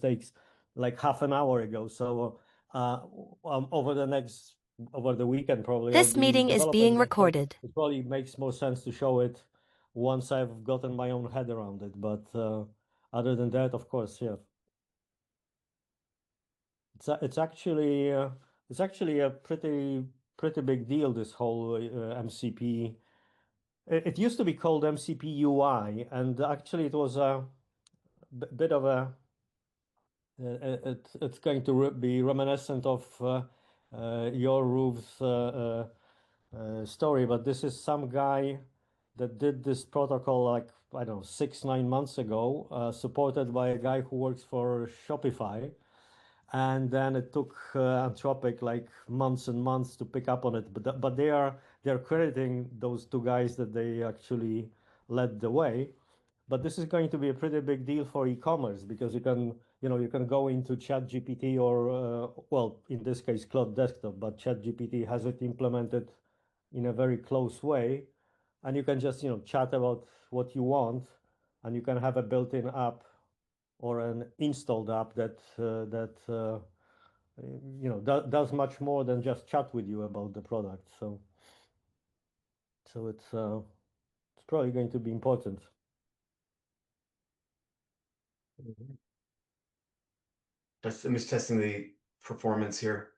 mistakes like half an hour ago. So over the weekend, probably I'll This be meeting is being developing that, but recorded. it probably makes more sense to show it once I've gotten my own head around it. But other than that, of course, yeah, it's actually a pretty big deal. This whole MCP. It used to be called MCP UI, and actually it was a bit of a it's going to be reminiscent of your roof's story, but this is some guy that did this protocol like, I don't know, 6, 9 months ago, supported by a guy who works for Shopify. And then it took Anthropic like months and months to pick up on it. But they're crediting those two guys that they actually led the way. But this is going to be a pretty big deal for e-commerce because you can go into ChatGPT or well, in this case, Claude Desktop, but ChatGPT has it implemented in a very close way, and you can just chat about what you want, and you can have a built-in app or an installed app that does much more than just chat with you about the product. So it's probably going to be important. Mhm. I'm just testing the performance here.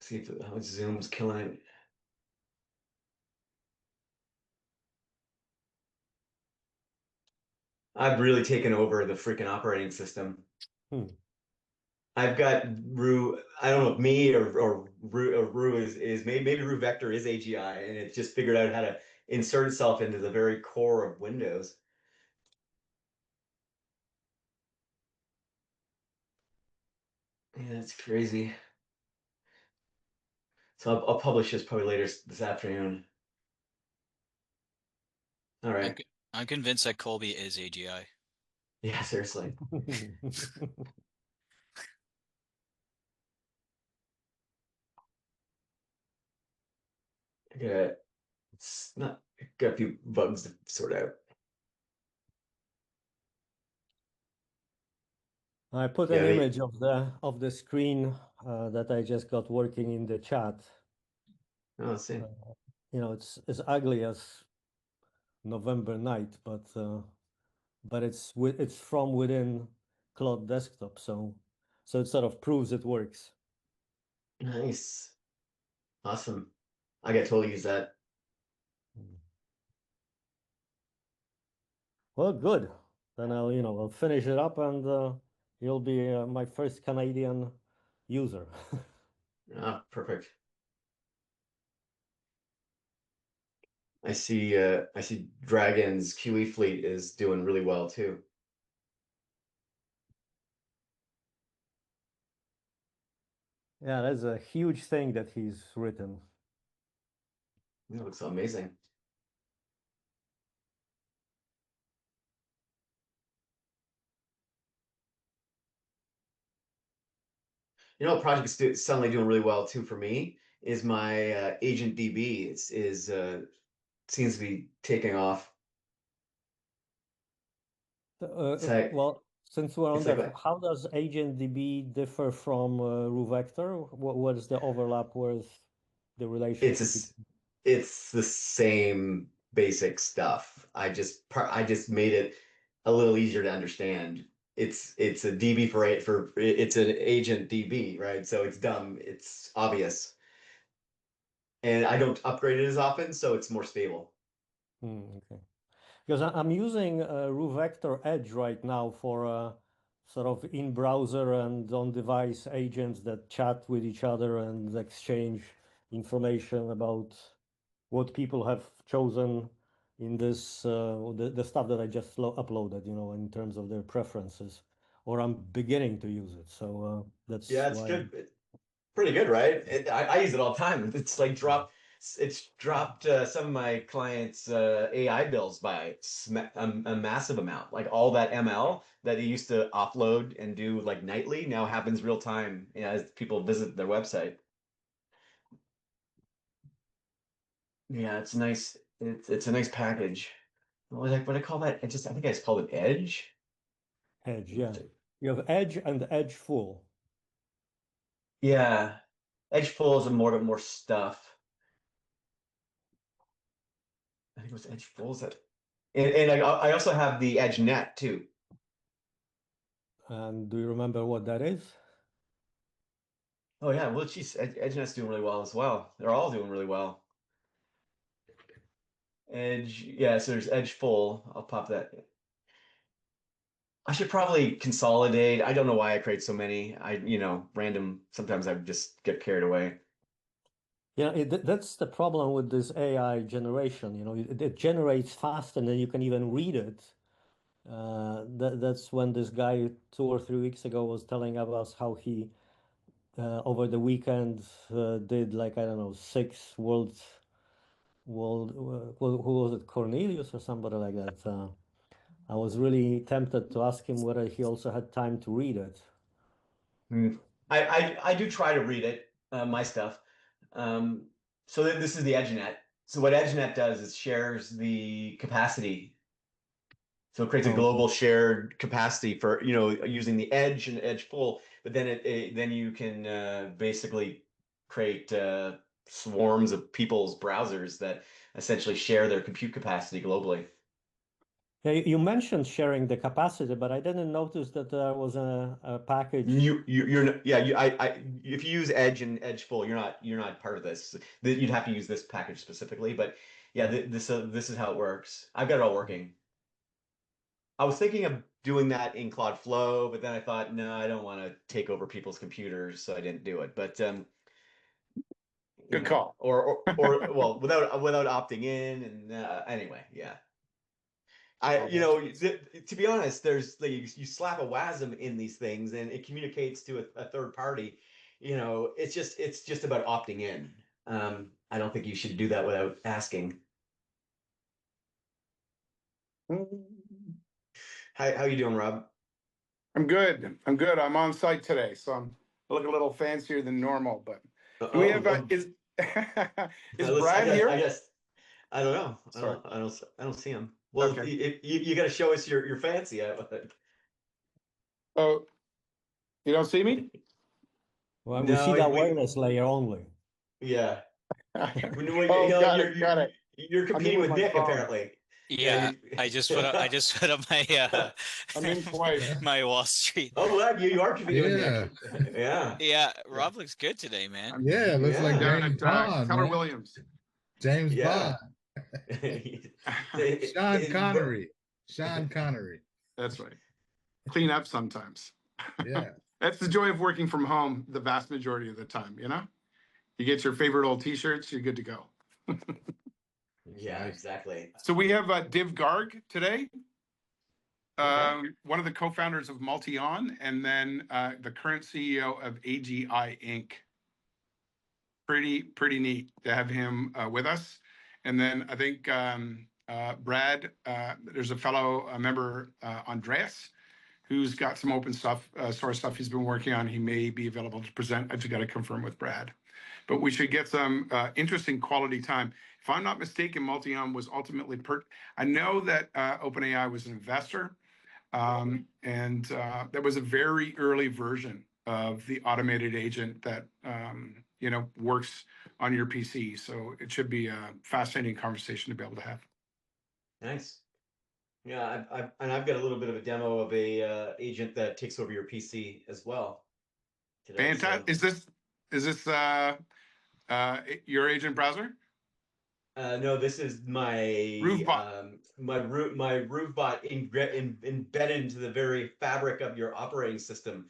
See if how Zoom's killing it. I've really taken over the freaking operating system. Hmm. I've got Rue. I don't know if me or Rue is maybe Rue Vector is AGI, and it just figured out how to insert itself into the very core of Windows. Yeah, that's crazy. So I'll publish this probably later this afternoon. All I'm, right. c- I'm convinced that Colby is AGI. Yeah, seriously. I got it's not got a few bugs to sort out. I put Yeah, an image of the screen that I just got working in the chat. let's see. Uh, it's as ugly as November night, but it's from within Claude Desktop, so it sort of proves it works. Nice. Awesome. I got totally use that. Mm. Well, good. Then I'll finish it up, and you'll be my first Canadian user. Ah, perfect. I see Dragon's QE fleet is doing really well too. Yeah, that's a huge thing that he's written. It looks amazing. You know, a project is suddenly doing really well too for me is my Agent DB is seems to be taking off. So Well, since we're on it's like that, how does AgentDB differ from RuVector? What is the overlap with the it's relationship a, between? it's the same basic stuff. I just made it a little easier to understand. It's a DB for it's an agent DB, right? So it's dumb. It's obvious. And I don't upgrade it as often, so it's more stable. Okay. Because I'm using RuVector Edge right now for sort of in-browser and on-device agents that chat with each other and exchange information about what people have chosen in this the stuff that I just uploaded, in terms of their preferences, or I'm beginning to use it. So Yeah, that's it's why. good. Pretty good, right? I use it all the time. It's dropped some of my clients' AI bills by a massive amount. Like all that ML that you used to offload and do like nightly now happens real time, as people visit their website. Yeah, it's nice. It's a nice package. What do I call that? I think I just called it Edge. Edge, yeah. You have edge and edge full. Yeah, edge full is more stuff. I think it was edge full. Is that? And I also have the edge net too. And do you remember what that is? Oh yeah, well, geez, edge net's doing really well as well. They're all doing really well. Edge, yeah. So there's edge full. I'll pop that. I should probably consolidate. I don't know why I create so many. Random. Sometimes I just get carried away. Yeah, that's the problem with this AI generation. It generates fast, and then you can even read it. That's when this guy 2 or 3 weeks ago was telling us how he over the weekend did, like, I don't know, six who was it, Cornelius or somebody like that. I was really tempted to ask him whether he also had time to read it. Hmm. I do try to read it, my stuff. Um, so this is the EdgeNet. So what EdgeNet does is shares the capacity. So it creates a Oh, global shared capacity for, using the edge and edge full, but then you can basically create swarms of people's browsers that essentially share their compute capacity globally. yeah, you mentioned sharing the capacity, but I didn't notice that there was a package. You're not, yeah, if you use Edge and Edge full, you're not part of this. You'd have to use this package specifically, but yeah, this is how it works. I've got it all working. I was thinking of doing that in Claude Flow, but then I thought, no, I don't want to take over people's computers, so I didn't do it. But Good call. or well, without opting in, and anyway, yeah. Oh, To be honest, there's like you slap a WASM in these things and it communicates to a third party. It's just about opting in. I don't think you should do that without asking. How you doing, Rob? I'm good. I'm good. I'm on site today, so I look a little fancier than normal. But do we have Oh, is is listen, Brad here? I don't know. Sorry. I don't see him. Well, Okay. you got to show us your fancy. Oh, you don't see me? Well, we see No, the awareness layer only. yeah. Oh, got it. Got it. You're I'm in competing with with my Dick, phone. apparently. Yeah, I just put up my I'm in twice. my Wall Street. Oh, glad you are competing Yeah. with Nick. Yeah. Yeah, Rob looks good today, man. Yeah, it looks like Yeah. Down James at Bond, Keller man. Williams. James Yeah. Bond. Sean Connery. Sean Connery. That's right. Clean up sometimes. Yeah. That's the joy of working from home the vast majority of the time, You get your favorite old t-shirts, you're good to go. Yeah, exactly. So we have Div Garg today. Okay. One of the co-founders of Multion, and then the current CEO of AGI Inc. Pretty neat to have him with us. And then I think Brad, there's a fellow member, Andreas, who's got some open stuff, source stuff he's been working on. He may be available to present. I just got to confirm with Brad. But we should get some interesting quality time. If I'm not mistaken, Multion was ultimately I know that OpenAI was an investor, and that was a very early version of the automated agent that works on your PC. So it should be a fascinating conversation to be able to have. Nice. Yeah, I've got a little bit of a demo of a agent that takes over your PC as well today. Fantastic. So. Is this your agent browser? No, this is my Roofbot. my Roofbot embedded into the very fabric of your operating system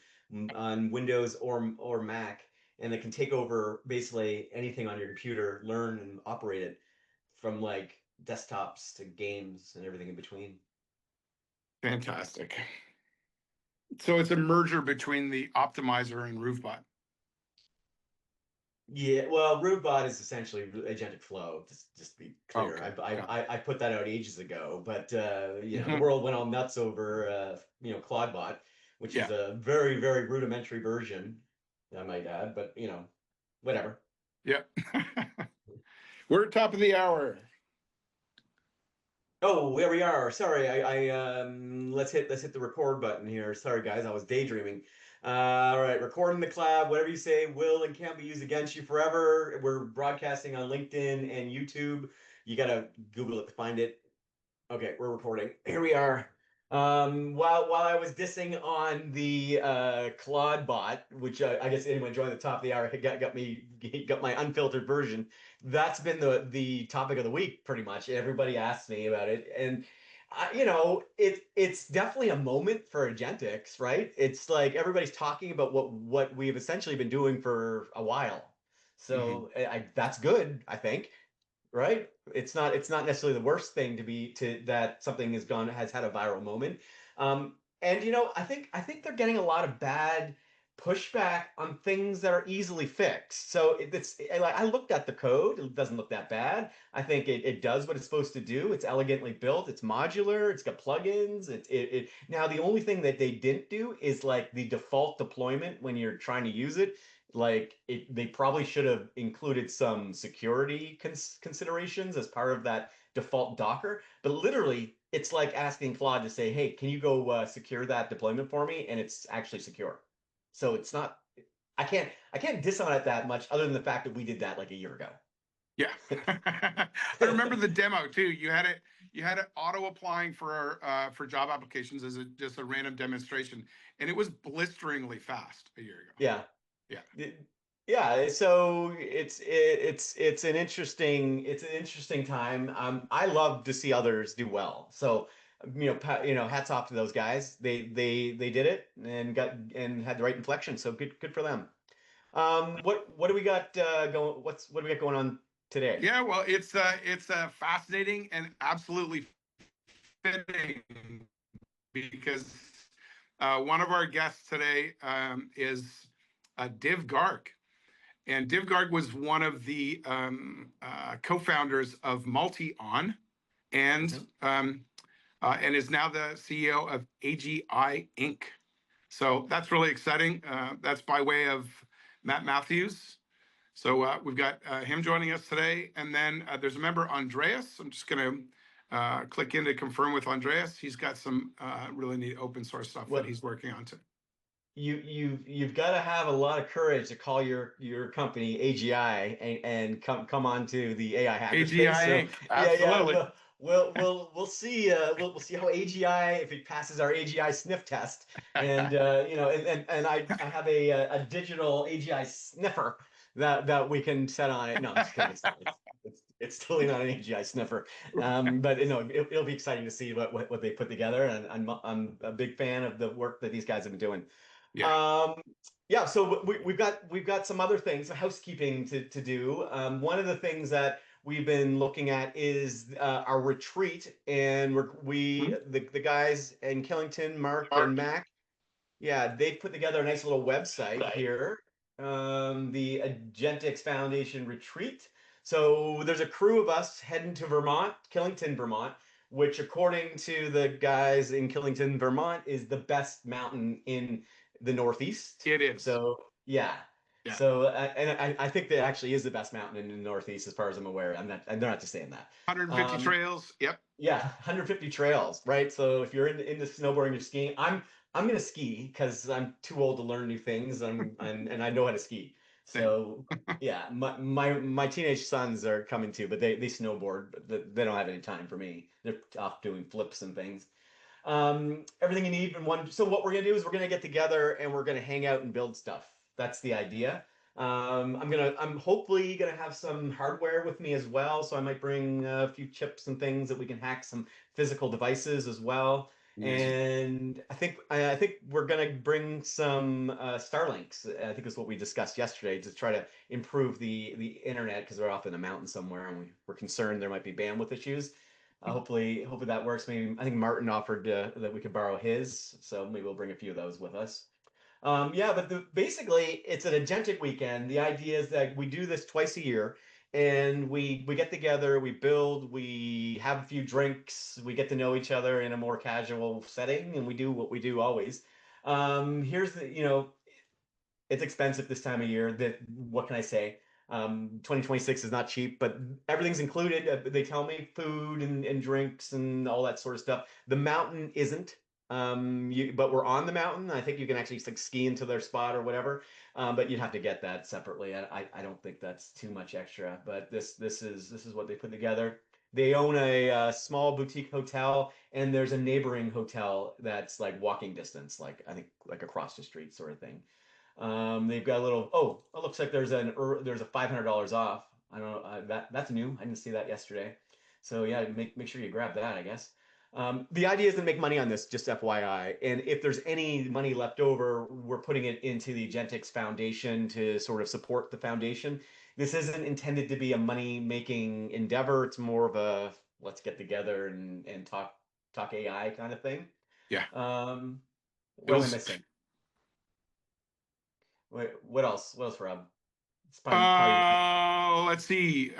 on Windows or Mac, and it can take over basically anything on your computer, learn and operate it from like desktops to games and everything in between. Fantastic. So it's a merger between the optimizer and Roofbot. Yeah, well, Roofbot is essentially agentic flow. Just to be clear, Okay. I put that out ages ago, but the world went all nuts over Claudebot, which is a very very rudimentary version, I might add, but whatever. Yeah. We're at top of the hour. Oh, there we are. Sorry, let's hit the record button here. Sorry, guys, I was daydreaming. All right, recording the collab, whatever you say will and can't be used against you forever. We're broadcasting on LinkedIn and YouTube. You gotta Google it to find it. Okay, we're recording. Here we are. While I was dissing on the Claude bot, which I guess anyone joined the top of the hour got my unfiltered version. That's been the topic of the week, pretty much. Everybody asks me about it, and it's definitely a moment for Agentix, right? It's like everybody's talking about what we've essentially been doing for a while. So that's good, I think, right? It's not necessarily the worst thing that something has had a viral moment. And I think they're getting a lot of bad pushback on things that are easily fixed. So like I looked at the code, it doesn't look that bad. I think it does what it's supposed to do. It's elegantly built, it's modular, it's got plugins. Now the only thing that they didn't do is like the default deployment when you're trying to use it. They probably should have included some security considerations as part of that default Docker. But literally, it's like asking Claude to say, "Hey, can you go secure that deployment for me?" And it's actually secure. So it's not. I can't diss on it that much, other than the fact that we did that like a year ago. Yeah. I remember the demo too. You had it auto applying for job applications as just a random demonstration, and it was blisteringly fast a year ago. Yeah. Yeah. Yeah, so it's an interesting time. I love to see others do well. So hats off to those guys. They did it and had the right inflection. So good for them. What do we got going? What do we got going on today? Yeah, well, it's fascinating and absolutely fitting because one of our guests today is Div Garg. And Div Garg was one of the co-founders of Multi-On and is now the CEO of AGI Inc. So that's really exciting. That's by way of Matt Matthews. So we've got him joining us today. And then there's a member, Andreas. I'm just going to click in to confirm with Andreas. He's got some really neat open source stuff that he's working on too. You've got to have a lot of courage to call your company AGI and come on to the AI Hackerspace. AGI Inc. Absolutely. Yeah. We'll see how AGI, if it passes our AGI sniff test, and I have a digital AGI sniffer that we can set on it. No, I'm just kidding. It's totally not an AGI sniffer, but it'll be exciting to see what they put together, and I'm a big fan of the work that these guys have been doing. Yeah. So we've got some other things, housekeeping to do. One of the things that we've been looking at is our retreat, and the guys in Killington, Mark and Mac, yeah, they've put together a nice little website here, the Agentix Foundation retreat. So there's a crew of us heading to Vermont, Killington, Vermont, which according to the guys in Killington, Vermont, is the best mountain in the Northeast. It is. So yeah. Yeah. So and I think that actually is the best mountain in the Northeast, as far as I'm aware. They're not just saying that. 150 trails. Yep. Yeah, 150 trails, right? So if you're into snowboarding or skiing, I'm gonna ski because I'm too old to learn new things, and I know how to ski. So yeah, my teenage sons are coming too, but they snowboard, but they don't have any time for me. They're off doing flips and things. Everything you need in one. So what we're gonna do is we're gonna get together and we're gonna hang out and build stuff. That's the idea. I'm hopefully gonna have some hardware with me as well, so I might bring a few chips and things that we can hack some physical devices as well. And I think we're gonna bring some Starlinks. I think that's what we discussed yesterday, to try to improve the internet, because we're off in a mountain somewhere and we're concerned there might be bandwidth issues. Hopefully that works. Maybe I think Martin offered that we could borrow his, so maybe we'll bring a few of those with us. But basically, it's an Agentic weekend. The idea is that we do this twice a year, and we get together, we build, we have a few drinks, we get to know each other in a more casual setting, and we do what we do always. It's expensive this time of year. What can I say? 2026 is not cheap, but everything's included. They tell me food and drinks and all that sort of stuff. The mountain isn't. But we're on the mountain. I think you can actually like ski into their spot or whatever. But you'd have to get that separately. I don't think that's too much extra. But this is what they put together. They own a small boutique hotel, and there's a neighboring hotel that's like walking distance, like I think like across the street sort of thing. They've got a little. Oh, it looks like there's a $500 off. I don't know that's new. I didn't see that yesterday. So yeah, make sure you grab that, I guess. The idea is to make money on this, just FYI. And if there's any money left over, we're putting it into the Agentix Foundation to sort of support the foundation. This isn't intended to be a money-making endeavor. It's more of a let's get together and talk AI kind of thing. Yeah. What am I missing? Wait, what else? What else, Rob? It's probably Let's see.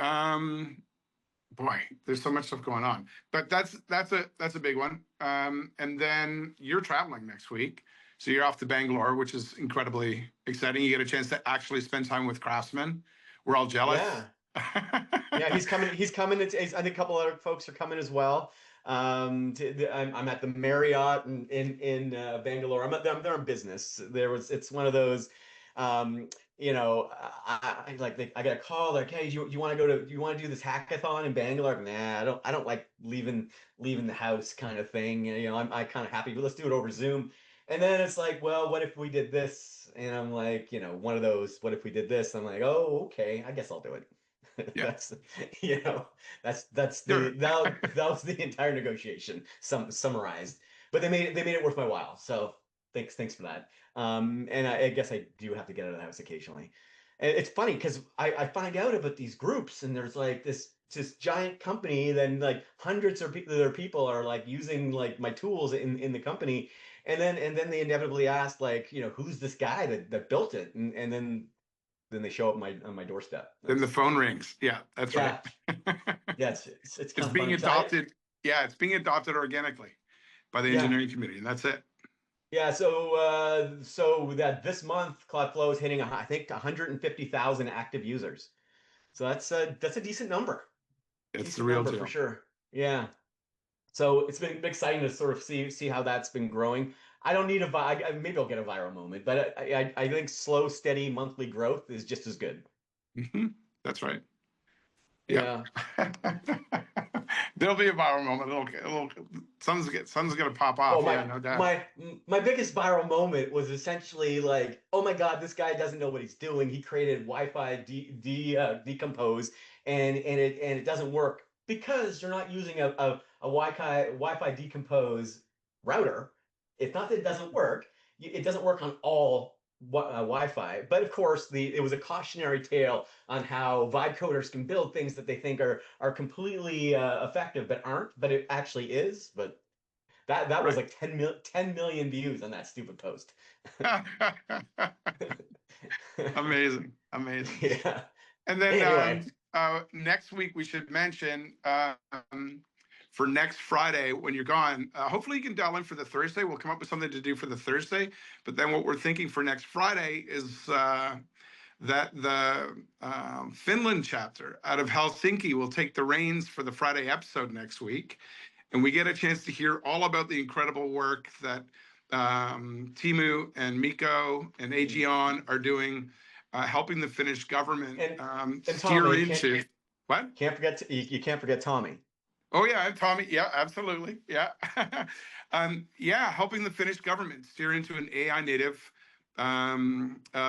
Boy, there's so much stuff going on, but that's a big one. And then you're traveling next week, so you're off to Bangalore, which is incredibly exciting. You get a chance to actually spend time with craftsmen. We're all jealous. Yeah, yeah, he's coming. He's coming. I think a couple other folks are coming as well. I'm at the Marriott in Bangalore. They're in business. It's one of those. I got a call like, hey, you want to do this hackathon in Bangalore? Nah, I don't like leaving the house kind of thing. I'm kind of happy, but let's do it over Zoom. And then it's like, well, what if we did this? And I'm like, one of those, what if we did this? I'm like, oh, okay, I guess I'll do it. Yeah. That Sure. was the entire negotiation summarized. But they made it worth my while. So thanks for that. And I guess I do have to get out of the house occasionally. And it's funny because I find out about these groups and there's like this giant company, then like hundreds of people are like using like my tools in the company. And then they inevitably ask like, who's this guy that built it? And then they show up on my doorstep. Then the phone rings. Yeah, that's right. Yeah, it's It's kind of being funny. adopted. Yeah, it's being adopted organically by the engineering community, and that's it. Yeah, so that this month Cloudflow is hitting I think 150,000 active users. So that's a decent number. It's the real deal for sure. Yeah. So it's been exciting to sort of see how that's been growing. I don't need maybe I'll get a viral moment, but I think slow, steady monthly growth is just as good. That's right. Yeah. There'll be a viral moment. Something's gonna pop off. Yeah, no doubt. My biggest viral moment was essentially like, oh my God, this guy doesn't know what he's doing. He created Wi-Fi decompose, and it doesn't work because you're not using a Wi-Fi decompose router. It's not that it doesn't work. It doesn't work on all Wi-Fi, but of course it was a cautionary tale on how vibe coders can build things that they think are completely effective but aren't, but it actually is. But that was like 10 million views on that stupid post. Amazing. Yeah. And then anyway. Next week we should mention for next Friday when you're gone, hopefully you can dial in for the Thursday. We'll come up with something to do for the Thursday. But then what we're thinking for next Friday is that the Finland chapter out of Helsinki will take the reins for the Friday episode next week. And we get a chance to hear all about the incredible work that Timu and Mikko and Aegeon are doing, helping the Finnish government steer Tommy, into what? You can't forget Tommy. Oh yeah, I'm Tommy. Yeah, absolutely. Yeah, helping the Finnish government steer into an AI native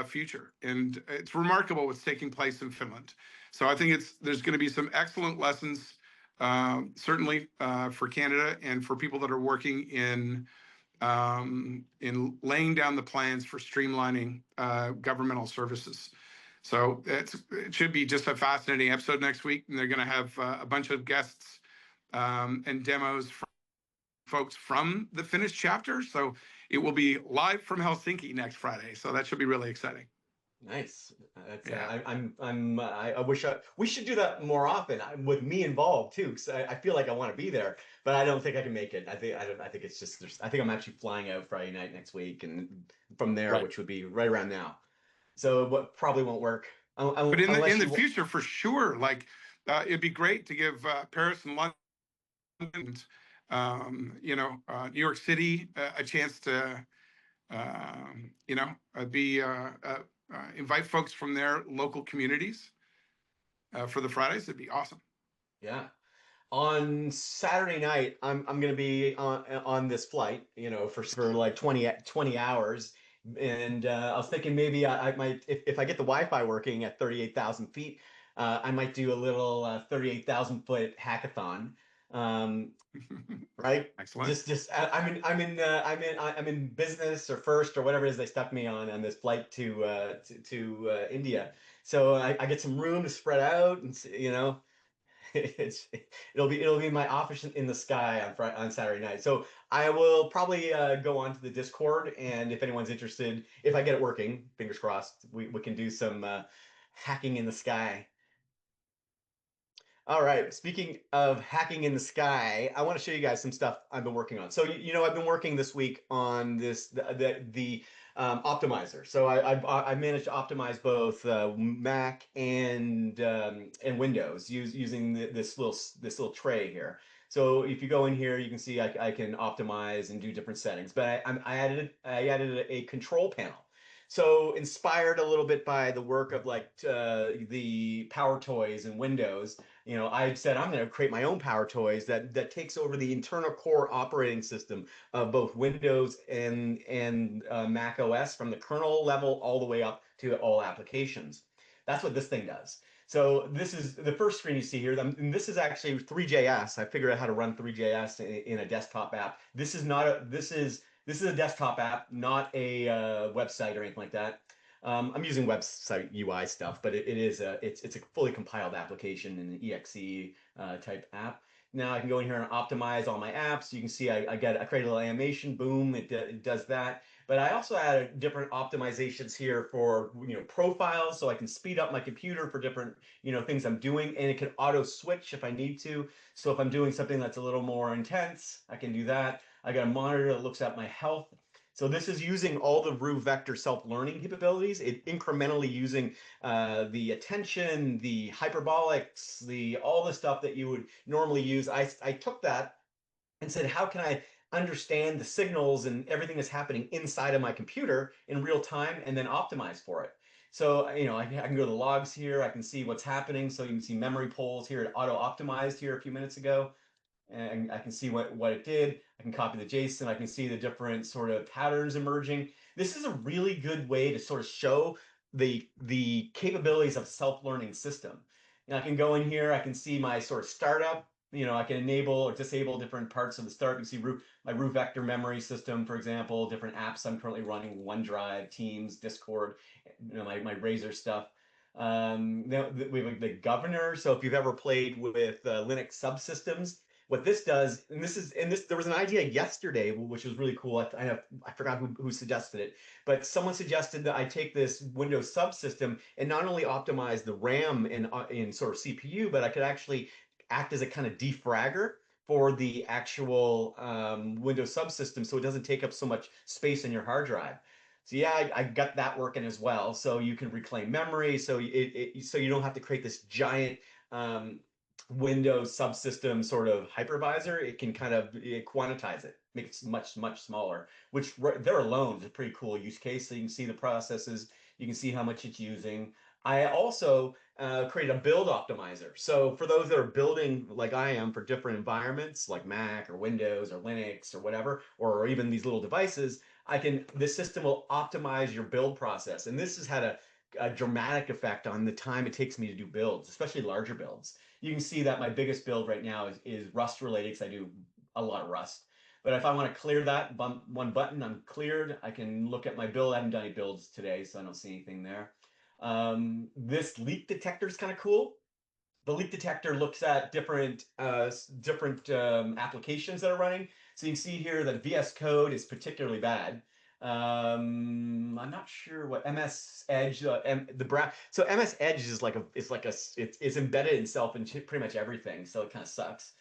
future, and it's remarkable what's taking place in Finland. So I think there's going to be some excellent lessons, certainly for Canada and for people that are working in laying down the plans for streamlining governmental services. So it should be just a fascinating episode next week, and they're going to have a bunch of guests and demos from folks from the Finnish chapter. So it will be live from Helsinki next Friday. So that should be really exciting. Nice. I wish we should do that more often with me involved too. Because I feel like I want to be there, but I don't think I can make it. I think it's just I think I'm actually flying out Friday night next week, and from there, which would be right around now. So what probably won't work. But in unless the you, future, for sure, like it'd be great to give Paris and London, New York City a chance to, be invite folks from their local communities for the Fridays. It'd be awesome. yeah. On Saturday night, I'm gonna be on this flight, for like 20 hours. And I was thinking maybe I might, if I get the Wi-Fi working at 38,000 feet, I might do a little 38,000 foot hackathon. Right? Excellent. I'm in business or first or whatever it is they stuck me on this flight to India. So I get some room to spread out and. It's it'll be my office in the sky on Saturday night. So I will probably go on to the Discord, and if anyone's interested, if I get it working, fingers crossed, we can do some hacking in the sky. All right. Speaking of hacking in the sky, I want to show you guys some stuff I've been working on. So I've been working this week on the optimizer. So I managed to optimize both Mac and Windows using this little tray here. So if you go in here, you can see I can optimize and do different settings. But I added a control panel. So inspired a little bit by the work of like the Power Toys and Windows. I said I'm going to create my own Power Toys that takes over the internal core operating system of both Windows and Mac OS from the kernel level all the way up to all applications. That's what this thing does. So this is the first screen you see here. And this is actually 3JS. I figured out how to run 3JS in a desktop app. This is not a this is a desktop app, not a website or anything like that. I'm using website UI stuff, but it's a fully compiled application in an exe type app. Now I can go in here and optimize all my apps. You can see I create a little animation, boom, it does that. But I also added different optimizations here for profiles, so I can speed up my computer for different things I'm doing, and it can auto switch if I need to. So if I'm doing something that's a little more intense, I can do that. I got a monitor that looks at my health. So this is using all the Root Vector self-learning capabilities. It incrementally using the attention, the hyperbolics, all the stuff that you would normally use. I took that and said, how can I understand the signals and everything that's happening inside of my computer in real time and then optimize for it? So, I can go to the logs here. I can see what's happening. So you can see memory polls here. It auto-optimized here a few minutes ago. And I can see what it did. I can copy the JSON. I can see the different sort of patterns emerging. This is a really good way to sort of show the capabilities of self-learning system. And I can go in here. I can see my sort of startup. I can enable or disable different parts of the start. You see my root vector memory system, for example, different apps I'm currently running, OneDrive, Teams, Discord, my Razor stuff. Now we have the governor. So if you've ever played with Linux subsystems, what this does, and there was an idea yesterday, which was really cool. I forgot who suggested it, but someone suggested that I take this Windows subsystem and not only optimize the RAM in sort of CPU, but I could actually act as a kind of defragger for the actual Windows subsystem, so it doesn't take up so much space in your hard drive. So yeah, I got that working as well. So you can reclaim memory, so so you don't have to create this giant Windows subsystem sort of hypervisor. It can kind of quantize it, make it much, much smaller, which there alone is a pretty cool use case. So you can see the processes, you can see how much it's using. I also created a build optimizer. So for those that are building like I am for different environments like Mac or Windows or Linux or whatever, or even these little devices, this system will optimize your build process. And this has had a dramatic effect on the time it takes me to do builds, especially larger builds. You can see that my biggest build right now is Rust related because I do a lot of Rust. But if I want to clear that one button, I'm cleared. I can look at my build. I haven't done any builds today, so I don't see anything there. This leak detector is kind of cool. The leak detector looks at different applications that are running. So you can see here that VS Code is particularly bad. I'm not sure what MS Edge, so MS Edge is it's embedded itself into pretty much everything, so it kind of sucks.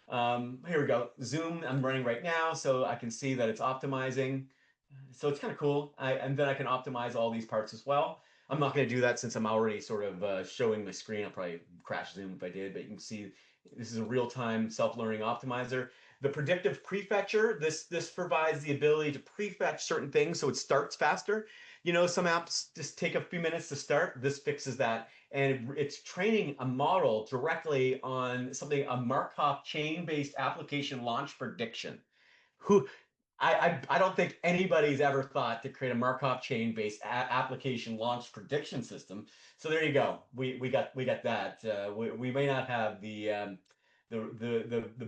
Here we go. Zoom, I'm running right now, so I can see that it's optimizing. So it's kind of cool. And then I can optimize all these parts as well. I'm not going to do that since I'm already sort of showing my screen. I'll probably crash Zoom if I did, but you can see this is a real-time self-learning optimizer. The predictive prefetcher, this provides the ability to prefetch certain things so it starts faster. You know, some apps just take a few minutes to start. This fixes that. And it's training a model directly on something, a Markov chain-based application launch prediction. Who I don't think anybody's ever thought to create a Markov chain-based application launch prediction system. So there you go. We got that. We may not have the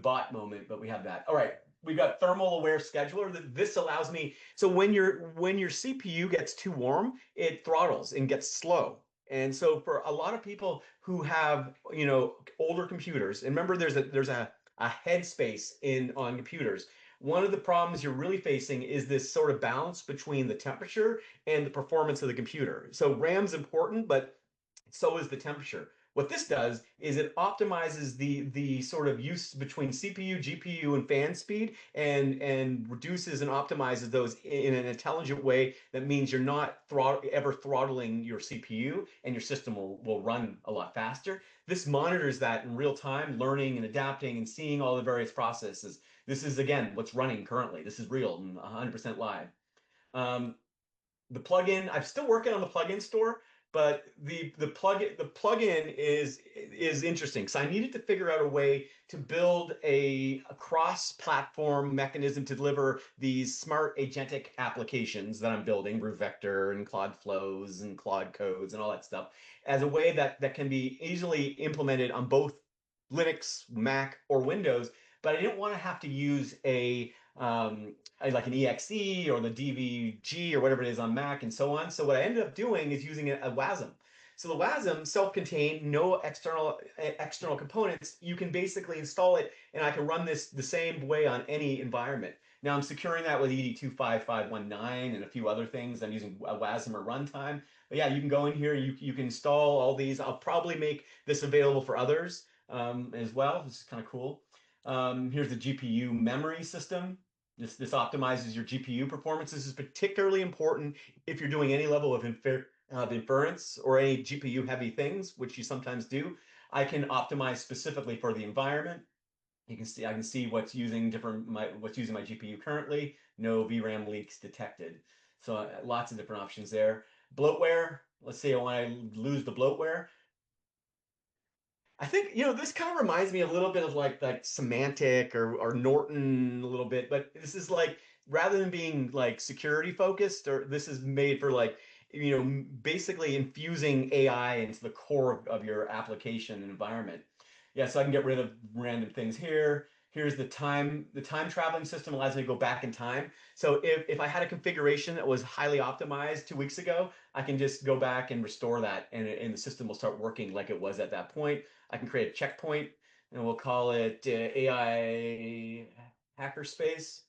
bot moment, but we have that. All right. We've got thermal aware scheduler. This allows me. So when your CPU gets too warm, it throttles and gets slow. And so for a lot of people who have, you know, older computers, and remember there's a headspace on computers. One of the problems you're really facing is this sort of balance between the temperature and the performance of the computer. So RAM's important, but so is the temperature. What this does is it optimizes the sort of use between CPU, GPU, and fan speed, and reduces and optimizes those in an intelligent way that means you're not ever throttling your CPU, and your system will run a lot faster. This monitors that in real time, learning and adapting and seeing all the various processes. This is, again, what's running currently. This is real and 100% live. The plugin, I'm still working on the plugin store, but the plugin is interesting. So I needed to figure out a way to build a cross-platform mechanism to deliver these smart agentic applications that I'm building, RootVector and Claude Flows and Claude Codes and all that stuff, as a way that can be easily implemented on both Linux, Mac, or Windows. But I didn't want to have to use like an EXE or the DVG or whatever it is on Mac and so on. So what I ended up doing is using a WASM. So the WASM, self-contained, no external components. You can basically install it, and I can run this the same way on any environment. Now I'm securing that with ED25519 and a few other things. I'm using a WASM or runtime. But yeah, you can go in here. You can install all these. I'll probably make this available for others as well. This is kind of cool. Here's the GPU memory system. This optimizes your GPU performance. This is particularly important if you're doing any level of inference or any GPU heavy things, which you sometimes do. I can optimize specifically for the environment. You can see I can see what's using my GPU currently. No VRAM leaks detected. So lots of different options there. Bloatware. Let's say I want to lose the bloatware. I think, you know, this kind of reminds me a little bit of like Semantic or Norton a little bit, but this is like, rather than being like security focused, or this is made for like, you know, basically infusing AI into the core of your application and environment. Yeah, so I can get rid of random things here. Here's the time traveling system allows me to go back in time. So if I had a configuration that was highly optimized 2 weeks ago, I can just go back and restore that, and the system will start working like it was at that point. I can create a checkpoint, and we'll call it AI Hackerspace.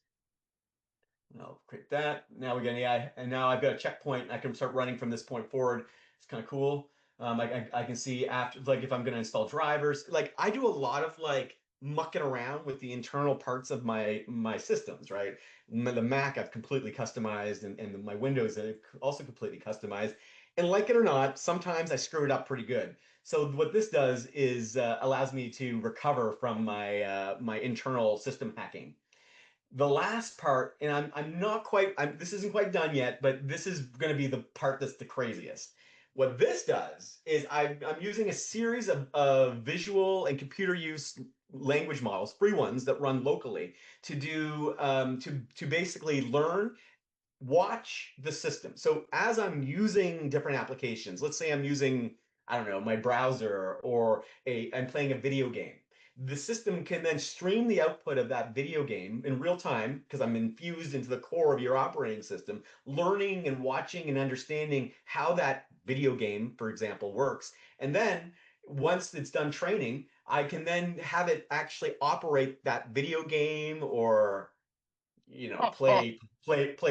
And I'll create that. Now we get an AI, and now I've got a checkpoint. I can start running from this point forward. It's kind of cool. I can see after, like, if I'm going to install drivers, like I do a lot of like mucking around with the internal parts of my systems, right? The Mac I've completely customized, and my Windows I've also completely customized. And like it or not, sometimes I screw it up pretty good. So what this does is allows me to recover from my internal system hacking. The last part, and I'm not quite, this isn't quite done yet, but this is going to be the part that's the craziest. What this does is I'm using a series of visual and computer use language models, free ones that run locally, to do to basically learn, watch the system. So as I'm using different applications, let's say I'm using, I don't know, my browser, or I'm playing a video game. The system can then stream the output of that video game in real time, because I'm infused into the core of your operating system, learning and watching and understanding how that video game, for example, works. And then once it's done training, I can then have it actually operate that video game, or, you know, play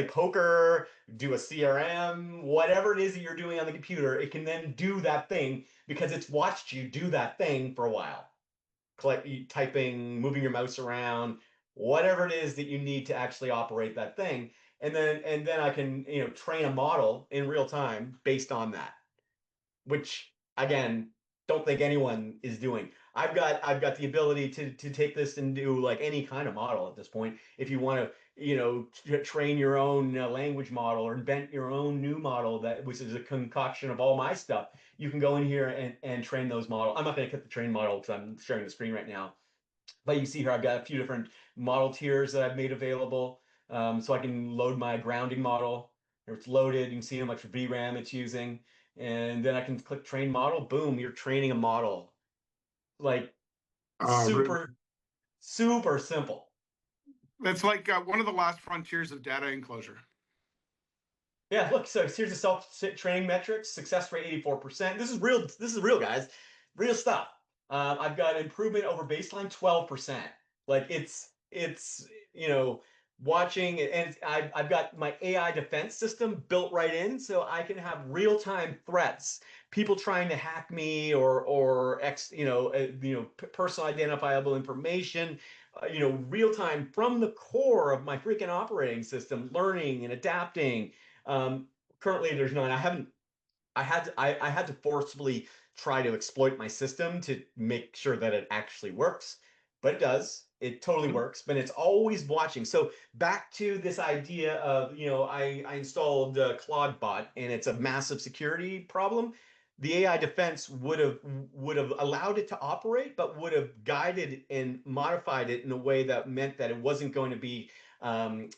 poker, do a CRM, whatever it is that you're doing on the computer. It can then do that thing because it's watched you do that thing for a while. Typing, moving your mouse around, whatever it is that you need to actually operate that thing. And then I can, you know, train a model in real time based on that. which again, don't think anyone is doing. I've got the ability to take this and do like any kind of model at this point. If you want to, train your own language model or invent your own new model that which is a concoction of all my stuff, you can go in here and train those models. I'm not going to cut the train model because I'm sharing the screen right now. But you see here, I've got a few different model tiers that I've made available. So I can load my grounding model. It's loaded. You can see how much VRAM it's using. And then I can click train model. Boom, you're training a model. Like super, super simple. That's like one of the last frontiers of data enclosure. Yeah, look, so here's the self-training metrics, success rate 84%. This is real, guys. Real stuff. I've got improvement over baseline 12%. Like it's watching, and I've got my AI defense system built right in, so I can have real-time threats, people trying to hack me or personal identifiable information, real time from the core of my freaking operating system, learning and adapting. Currently, there's none. I had to forcibly try to exploit my system to make sure that it actually works, but it does. It totally works, but it's always watching. So back to this idea of, I installed Claude bot and it's a massive security problem. The AI defense would have allowed it to operate, but would have guided and modified it in a way that meant that it wasn't going to be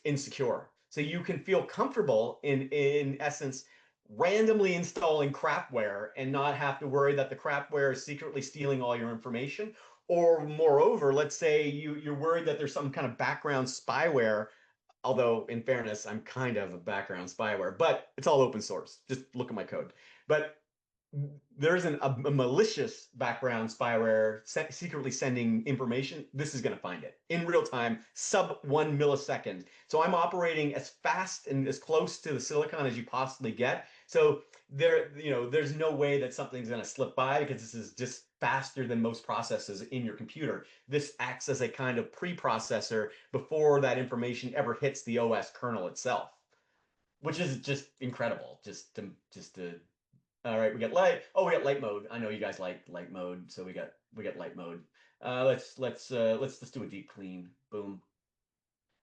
insecure. So you can feel comfortable in essence randomly installing crapware and not have to worry that the crapware is secretly stealing all your information. Or moreover, let's say you're worried that there's some kind of background spyware, although in fairness, I'm kind of a background spyware, but it's all open source. Just look at my code. But there's a malicious background spyware secretly sending information. This is going to find it in real time, sub 1 millisecond. So I'm operating as fast and as close to the silicon as you possibly get. So there's no way that something's going to slip by because this is just faster than most processes in your computer. This acts as a kind of preprocessor before that information ever hits the OS kernel itself, which is just incredible. All right, we got light. Oh, we got light mode. I know you guys like light mode, so we got light mode. Let's do a deep clean. Boom.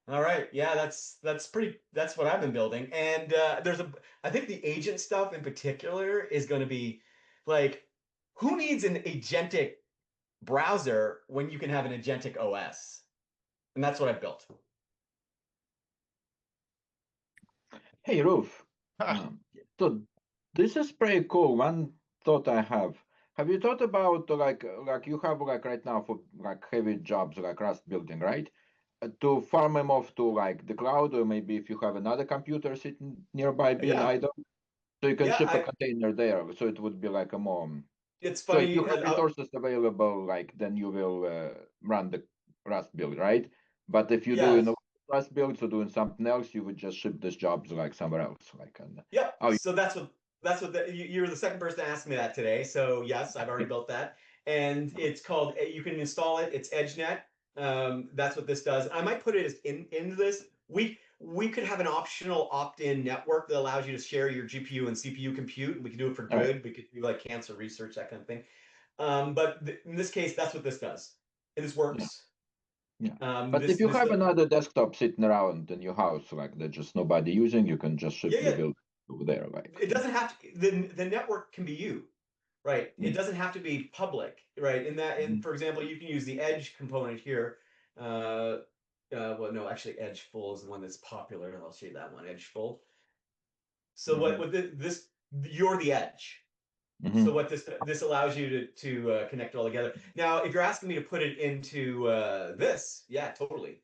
All right, yeah, that's what I've been building. And I think the agent stuff in particular is going to be like, who needs an agentic browser when you can have an agentic OS? And that's what I've built. Hey, Roof. So this is pretty cool. One thought I have. Have you thought about like you have like right now for like heavy jobs like Rust building, right? To farm them off to like the cloud, or maybe if you have another computer sitting nearby being Yeah. idle, so you can Yeah, ship a container there. So it would be like a more. it's So if funny. you have resources available, like then you will run the Rust build, right? But if you do Yes. Rust builds or doing something else, you would just ship these jobs like somewhere else, like and. Yep. Oh, So that's what you're the second person to ask me that today. So yes, I've already built that, and it's called. You can install it. It's EdgeNet. That's what this does. I might put it into this. We could have an optional opt-in network that allows you to share your GPU and CPU compute. We could do it for good. Right. We could do like cancer research, that kind of thing. But in this case, that's what this does, and this works. Yeah. But if you have another desktop sitting around in your house, like that just nobody using, you can just ship the build over there. Like it doesn't have to. The network can be you, right? It doesn't have to be public, right? And for example, you can use the Edge component here. Well, no, actually, Edge Full is the one that's popular. I'll show you that one, Edge Full. So what this you're the Edge. So what this allows you to connect it all together. Now, if you're asking me to put it into this, yeah, totally.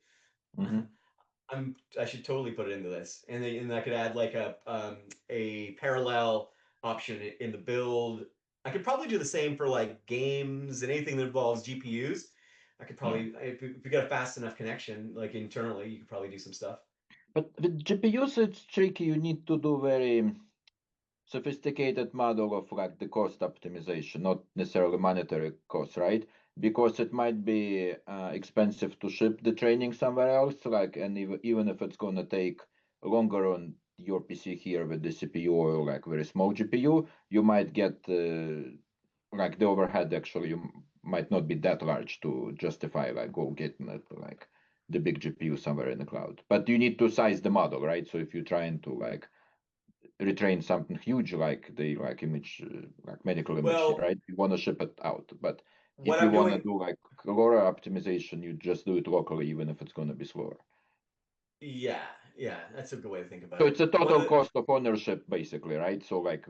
I should totally put it into this, and I could add like a parallel option in the build. I could probably do the same for like games and anything that involves GPUs. I could probably, if you got a fast enough connection, like internally, you could probably do some stuff. But with GPUs, it's tricky. You need to do very sophisticated model of like the cost optimization, not necessarily monetary cost, right? Because it might be expensive to ship the training somewhere else, like, and even if it's going to take longer on your PC here with the CPU or like very small GPU, you might get like the overhead actually might not be that large to justify like go getting it like the big GPU somewhere in the cloud. But you need to size the model, right? So if you're trying to like retrain something huge like the like image like medical image, Well, right? You want to ship it out. But what if you I'm want to doing, do like LoRa optimization, you just do it locally, even if it's going to be slower. yeah, that's a good way to think about So it. it's a total cost of ownership, basically, right? So like,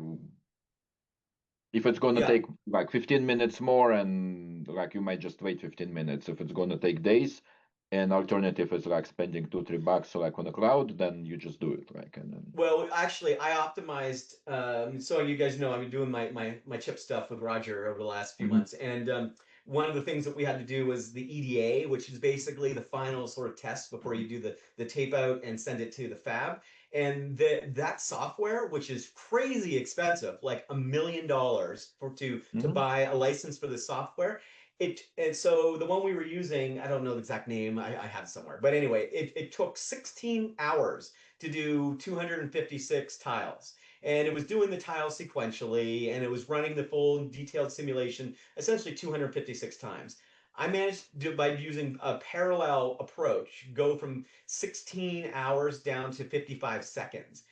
if it's going to Yeah. take like 15 minutes more, and like you might just wait 15 minutes. If it's going to take days, an alternative is like spending $2-3 so like on the cloud, then you just do it, like, and then. Well, actually, I optimized. So you guys know I've been doing my chip stuff with Roger over the last few months, and one of the things that we had to do was the EDA, which is basically the final sort of test before you do the tape out and send it to the fab. And that software, which is crazy expensive, like $1 million to buy a license for the software. And so the one we were using, I don't know the exact name, I have it somewhere, but anyway, it took 16 hours to do 256 tiles. And it was doing the tiles sequentially, and it was running the full detailed simulation essentially 256 times. I managed to, by using a parallel approach, go from 16 hours down to 55 seconds.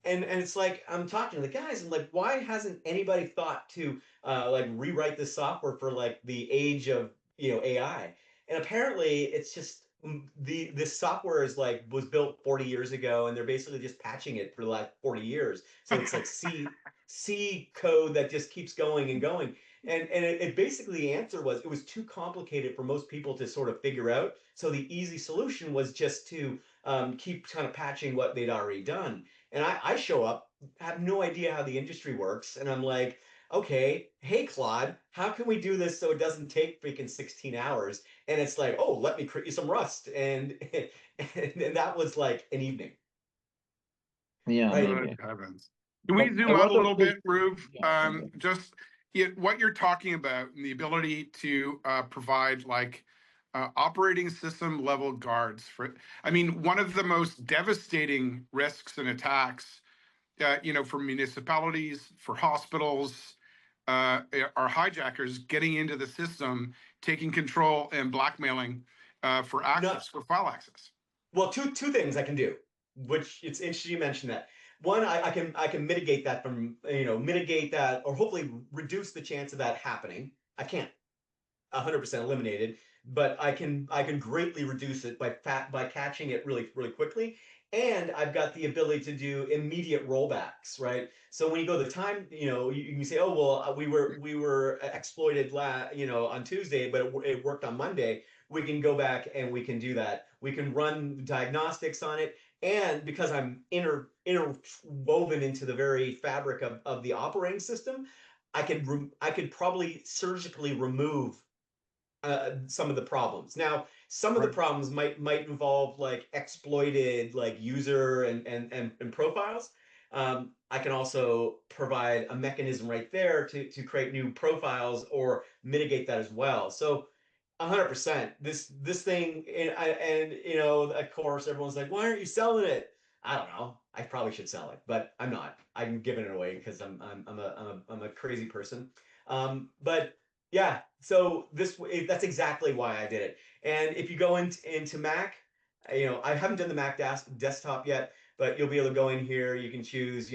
And it's like I'm talking to the guys, and like, why hasn't anybody thought to like rewrite this software for like the age of AI? And apparently, it's just this software is like was built 40 years ago, and they're basically just patching it for like 40 years. So it's like C code that just keeps going and going. And it basically the answer was it was too complicated for most people to sort of figure out. So the easy solution was just to keep kind of patching what they'd already done. And I show up, have no idea how the industry works, and I'm like, okay, hey Claude, how can we do this so it doesn't take freaking 16 hours? And it's like, oh, let me create you some Rust, and that was like an evening. Yeah, Right. maybe. Heavens. Can we But zoom a out lot a of little this- bit, Ruv? Yeah, okay. Just what you're talking about and the ability to provide like operating system level guards for. I mean, one of the most devastating risks and attacks, for municipalities, for hospitals, are hijackers getting into the system, taking control, and blackmailing for access, for file access. Well, two things I can do, which it's interesting you mentioned that. One, I can mitigate that from mitigate that or hopefully reduce the chance of that happening. I can't 100% eliminated, but I can greatly reduce it by catching it really quickly. And I've got the ability to do immediate rollbacks, right? So when you go the time, you can say, oh well, we were exploited on Tuesday, but it worked on Monday. We can go back and we can do that. We can run diagnostics on it, and because I'm interwoven into the very fabric of the operating system, I could probably surgically remove some of the problems. Now, some of the problems might involve like exploited like user and profiles. I can also provide a mechanism right there to create new profiles or mitigate that as well. So 100%. This thing, and of course, everyone's like, "Why aren't you selling it?" I don't know. I probably should sell it, but I'm not. I'm giving it away because I'm a crazy person. But yeah, so that's exactly why I did it. And if you go into Mac, I haven't done the Mac desktop yet, but you'll be able to go in here. You can choose,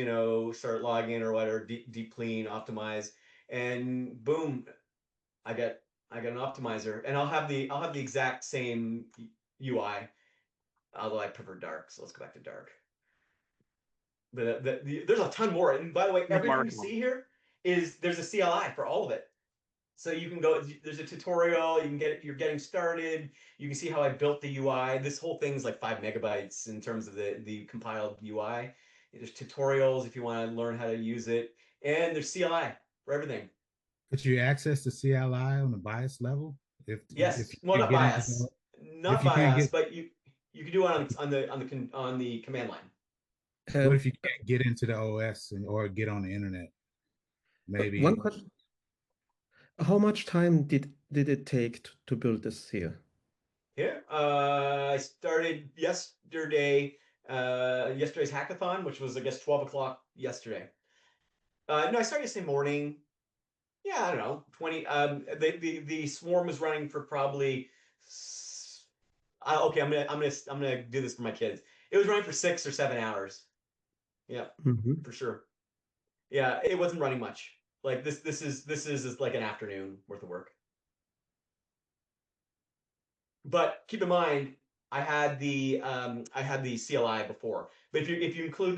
start logging or whatever, deep clean, optimize, and boom, I got an optimizer, and I'll have the exact same UI, although I prefer dark. So let's go back to dark. There's a ton more, and by the way, everything you see here there's a CLI for all of it. So you can go. There's a tutorial. You can you're getting started. You can see how I built the UI. This whole thing's like 5 megabytes in terms of the compiled UI. There's tutorials if you want to learn how to use it, and there's CLI for everything. Could you access the CLI on the BIOS level? Yes, if well, not BIOS, but you can do it on the command line. What if you can't get into the OS or get on the internet? Maybe one question: how much time did it take to build this here? Here, I started yesterday. yesterday's hackathon, which was, I guess, 12 o'clock yesterday. No, I started yesterday morning. Yeah, I don't know, 20. The swarm was running for probably. Okay, I'm gonna do this for my kids. It was running for 6 or 7 hours. Yeah, Mhm. for sure. Yeah, it wasn't running much. Like this is like an afternoon worth of work. But keep in mind, I had the CLI before. But if you include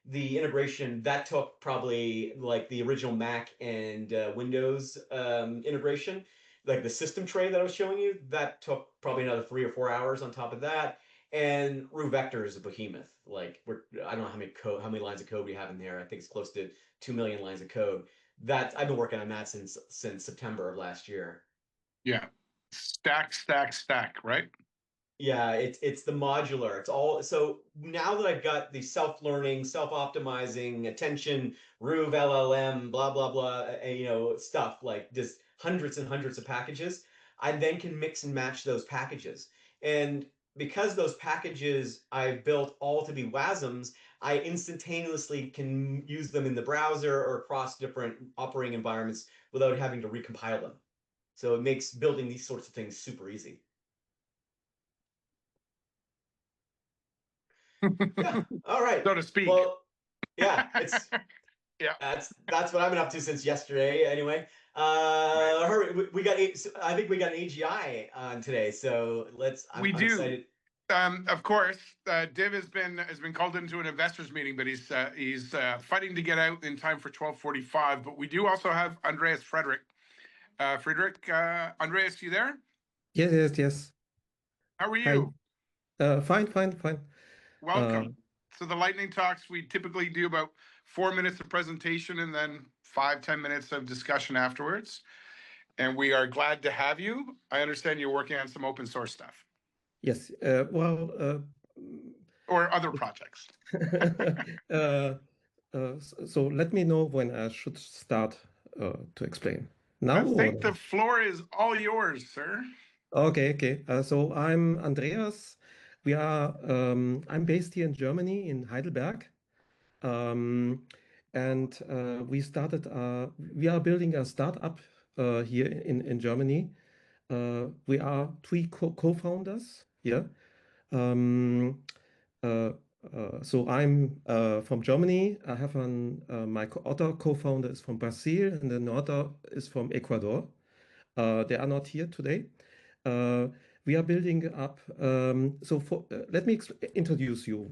the integration, that took probably like the original Mac and Windows integration, like the system tray that I was showing you, that took probably another 3 or 4 hours on top of that. And RuVector is a behemoth. Like I don't know how many lines of code we have in there. I think it's close to 2 million lines of code. That I've been working on that since September of last year. Yeah. Stack, stack, stack, right? Yeah, it's the modular. It's all so now that I've got the self-learning, self-optimizing, attention, Ruve LLM, blah blah blah, stuff like just hundreds and hundreds of packages, I then can mix and match those packages. And because those packages I've built all to be WASMs, I instantaneously can use them in the browser or across different operating environments without having to recompile them. So it makes building these sorts of things super easy. Yeah. All right. So to speak. Well, yeah, it's Yeah. that's what I've been up to since yesterday. Anyway, hurry. We got I think we got an AGI on today, so I'm do. excited. Of course, Div has been called into an investors meeting, but he's fighting to get out in time for 12:45. But we do also have Andreas Frederick. Andreas, you there? Yes. How are Hi. you? Fine. Welcome. So the lightning talks, we typically do about 4 minutes of presentation and then 5-10 minutes of discussion afterwards. And we are glad to have you. I understand you're working on some open source stuff Yes. or other projects. So let me know when I should start to explain. Now I think or? the floor is all yours, sir. Okay. So I'm Andreas. I'm based here in Germany, in Heidelberg. And we are building a startup here in Germany. We are three co-founders. Yeah. So I'm from Germany. I have my other co-founder is from Brazil, and another is from Ecuador. They are not here today. We are building up. Let me introduce you.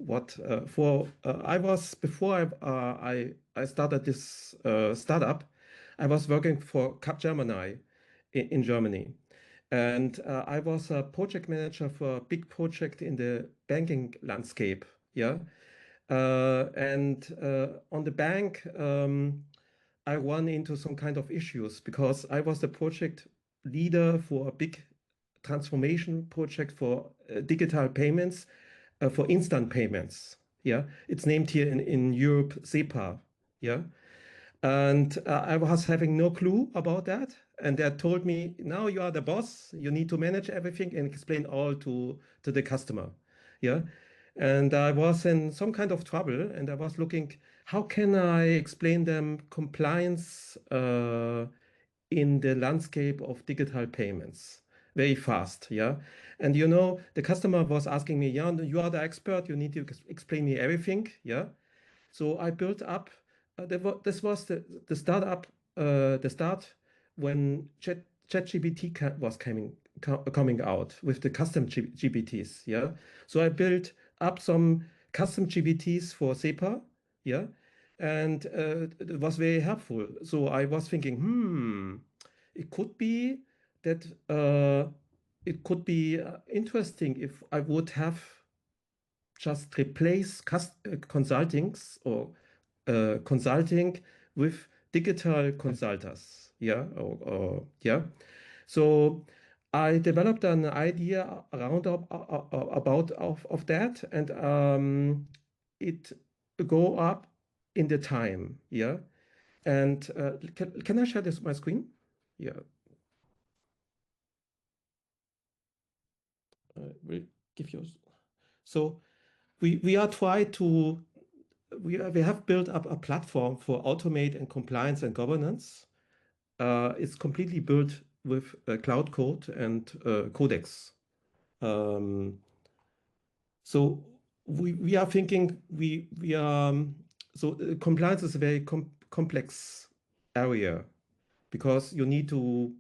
I was before I started this startup. I was working for Capgemini in Germany, and I was a project manager for a big project in the banking landscape. Yeah, and on the bank. I run into some kind of issues because I was the project leader for a big transformation project for digital payments, for instant payments. Yeah, it's named here in Europe SEPA. Yeah, and I was having no clue about that. And they told me, now you are the boss, you need to manage everything and explain all to the customer. Yeah. And I was in some kind of trouble and I was looking, how can I explain them compliance in the landscape of digital payments very fast? Yeah. And the customer was asking me, yeah, you are the expert, you need to explain me everything. Yeah. So I built up. This was the startup, the start when ChatGPT was coming out with the custom GPTs. Yeah. So I built up some custom GPTs for SEPA. Yeah. And it was very helpful. So I was thinking, it could be that it could be interesting if I would have just replace consultings or consulting with digital consultants. Yeah, yeah. So I developed an idea around of that, and it go up in the time. Yeah, and can I share this my screen? Yeah, I will give you. So we are trying to we have built up a platform for automate and compliance and governance. It's completely built with Cloud Code and Codex. So we are thinking we are so compliance is a very complex area because you need to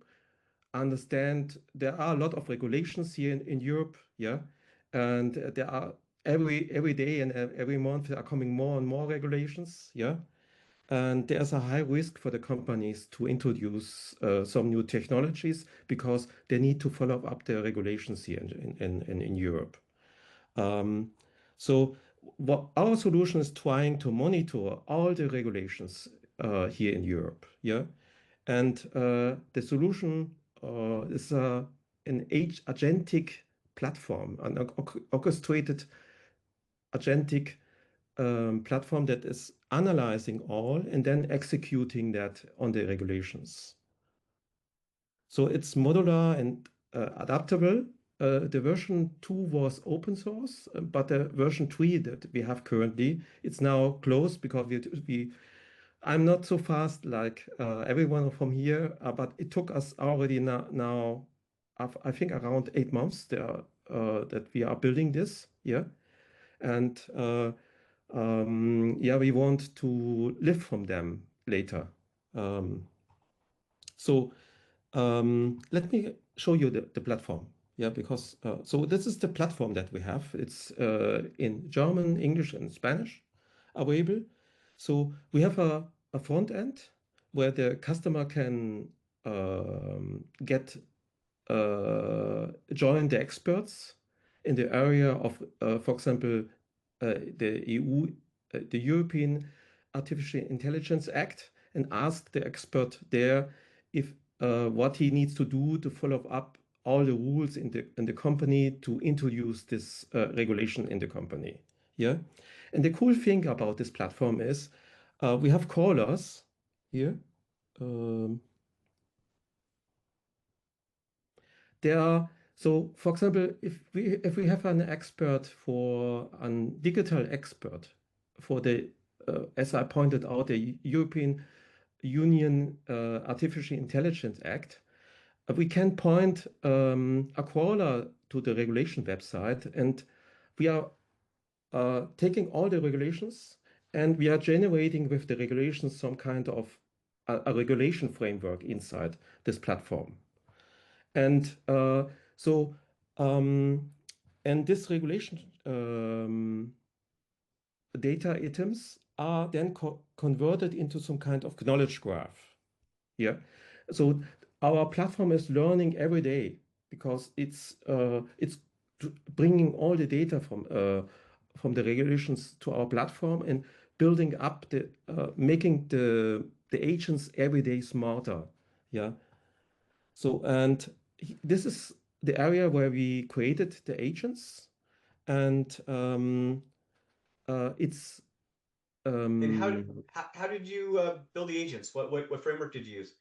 understand there are a lot of regulations here in Europe, yeah, and there are every day and every month there are coming more and more regulations, yeah, and there's a high risk for the companies to introduce some new technologies because they need to follow up their regulations here in Europe. So what our solution is trying to monitor all the regulations here in Europe, yeah, and the solution is an agentic platform, an orchestrated agentic platform that is analyzing all and then executing that on the regulations. So it's modular and adaptable. The version 2 was open source, but the version 3 that we have currently, it's now closed because I'm not so fast like everyone from here, but it took us already now I think around 8 months there, that we are building this, yeah. And yeah, we want to live from them later. So let me show you the platform. Yeah, because so this is the platform that we have. It's in German, English, and Spanish available. So we have a front end where the customer can get join the experts in the area of, for example, the EU, the European Artificial Intelligence Act, and ask the expert there if what he needs to do to follow up all the rules in the company to introduce this regulation in the company. Yeah, and the cool thing about this platform is we have callers here. There are, so for example, if we have an expert for a digital expert for the as I pointed out, the European Union Artificial Intelligence Act, we can point a crawler to the regulation website, and we are taking all the regulations and we are generating with the regulations some kind of a regulation framework inside this platform. And so, and this regulation data items are then converted into some kind of knowledge graph. Yeah. So our platform is learning every day because it's bringing all the data from the regulations to our platform and building up the making the agents every day smarter. Yeah. So and this is the area where we created the agents, and it's And how did you build the agents? What framework did you use?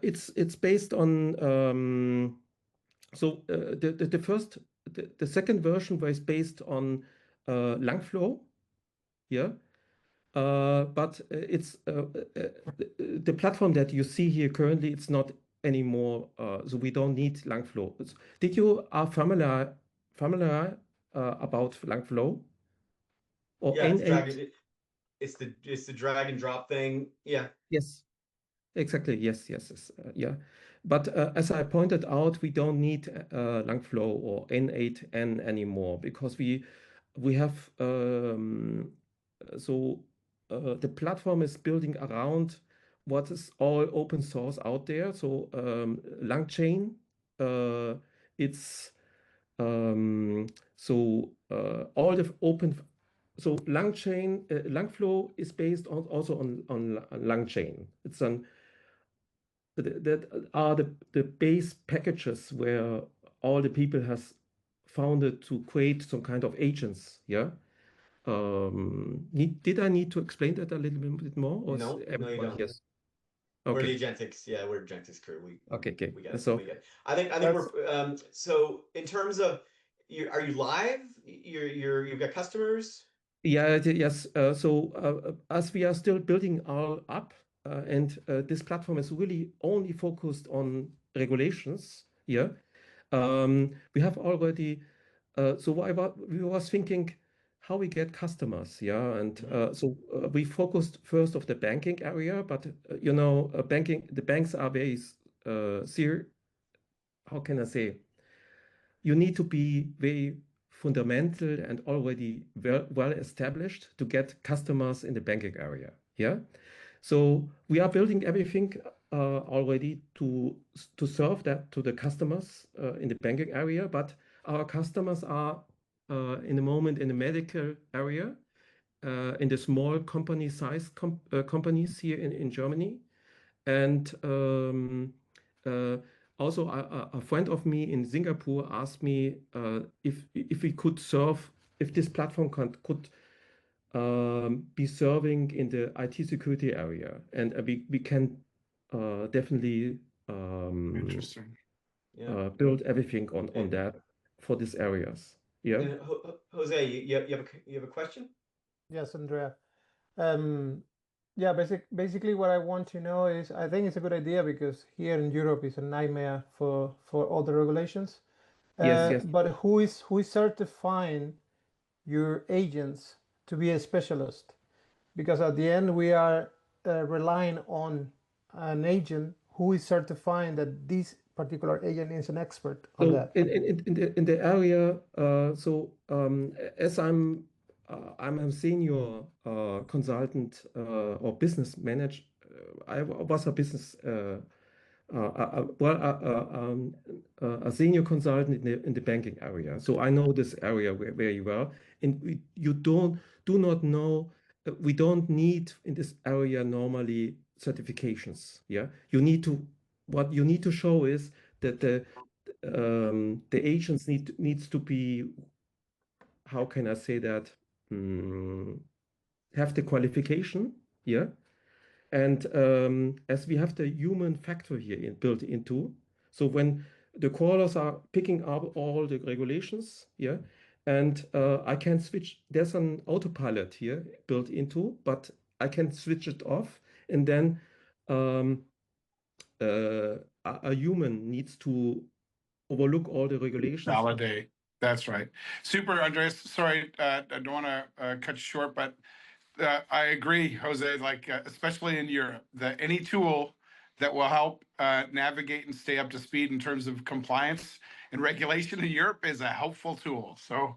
It's based on so the second version was based on Langflow, yeah. But it's the platform that you see here currently. It's not anymore. So we don't need Langflow. Did you are familiar about Langflow or Yeah, N8? it's the drag and drop thing. Yeah. Yes. Exactly. Yes. Yeah. But as I pointed out, we don't need Langflow or N8N anymore because we have so the platform is building around what is all open source out there. So LangChain, it's so all the open. So LangChain, Langflow is based also on LangChain. It's an that are the base packages where all the people has founded to create some kind of agents. Yeah. Did I need to explain that a little bit more? Or No, you don't. Yes. We're Okay. the Agentix. Yeah, we're Agentix crew. Okay. We get it. So We get it. I think That's- we're so in terms of are you live? You've got customers? Yeah, yes. As we are still building all up, and this platform is really only focused on regulations here. We have already. We was thinking how we get customers, yeah, and we focused first of the banking area, but the banks are very serious. How can I say? You need to be very fundamental and already well established to get customers in the banking area. Yeah. So we are building everything already to serve that to the customers in the banking area, but our customers are in the moment in the medical area, in the small company size companies here in Germany. And also, a friend of me in Singapore asked me if we could serve, if this platform could be serving in the IT security area, and we can definitely Interesting. Yeah. build everything on that for these areas. Yeah. And Jose, you have a question? Yes, Andrea. Yeah, basically what I want to know is, I think it's a good idea because here in Europe it's a nightmare for all the regulations. Yes. But who is certifying your agents to be a specialist? Because at the end we are relying on an agent who is certifying that this particular agent is an expert on So that. in the area, as I'm a senior consultant or business manager. I was a business a senior consultant in the banking area. So I know this area very well. And we don't need in this area normally certifications. Yeah, what you need to show is that the agents needs to be, how can I say that, have the qualification, yeah. And as we have the human factor here built into, so when the callers are picking up all the regulations, yeah, and I can switch, there's an autopilot here built into, but I can switch it off, and then a human needs to overlook all the regulations. Validate. That's right. Super, Andreas. Sorry, I don't want to cut you short, but I agree, Jose. Like especially in Europe, that any tool that will help navigate and stay up to speed in terms of compliance and regulation in Europe is a helpful tool. So,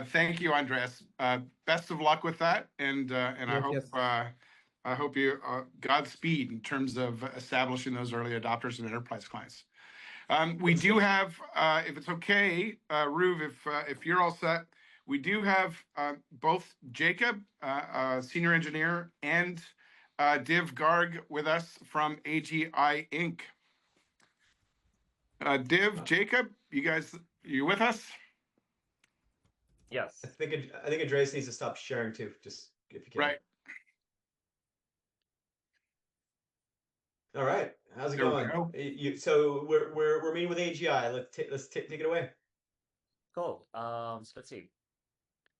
thank you, Andreas. Best of luck with that, and Yes. I hope you Godspeed in terms of establishing those early adopters and enterprise clients. We do have, if it's okay, Ruv, if you're all set, we do have both Jacob, senior engineer, and Div Garg with us from AGI Inc. Div, Jacob, you with us? Yes. I think Andreas needs to stop sharing too, just if you can. Right. All right. How's it There we going? go. So we're meeting with AGI. Let's take it away. Cool. So let's see.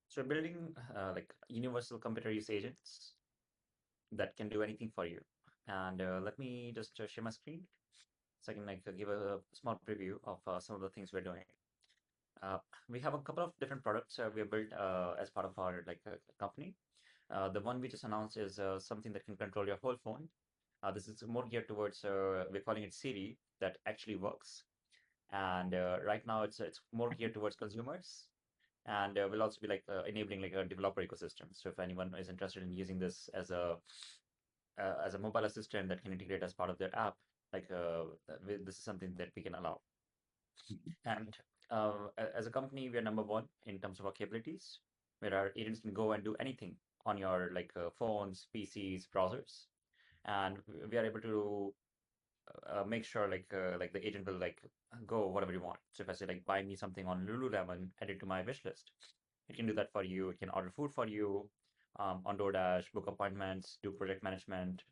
So we're building like universal computer use agents that can do anything for you. And let me just share my screen so I can like give a small preview of some of the things we're doing. We have a couple of different products we have built as part of our company. The one we just announced is something that can control your whole phone. This is more geared towards we're calling it Siri, that actually works. And right now it's more geared towards consumers, and we'll also be enabling like a developer ecosystem. So if anyone is interested in using this as a mobile assistant that can integrate as part of their app, this is something that we can allow. And as a company, we are number one in terms of our capabilities, where our agents can go and do anything on your phones, PCs, browsers, and we are able to make sure the agent will go whatever you want. So if I say buy me something on Lululemon, add it to my wish list, it can do that for you. It can order food for you on DoorDash, book appointments, do project management,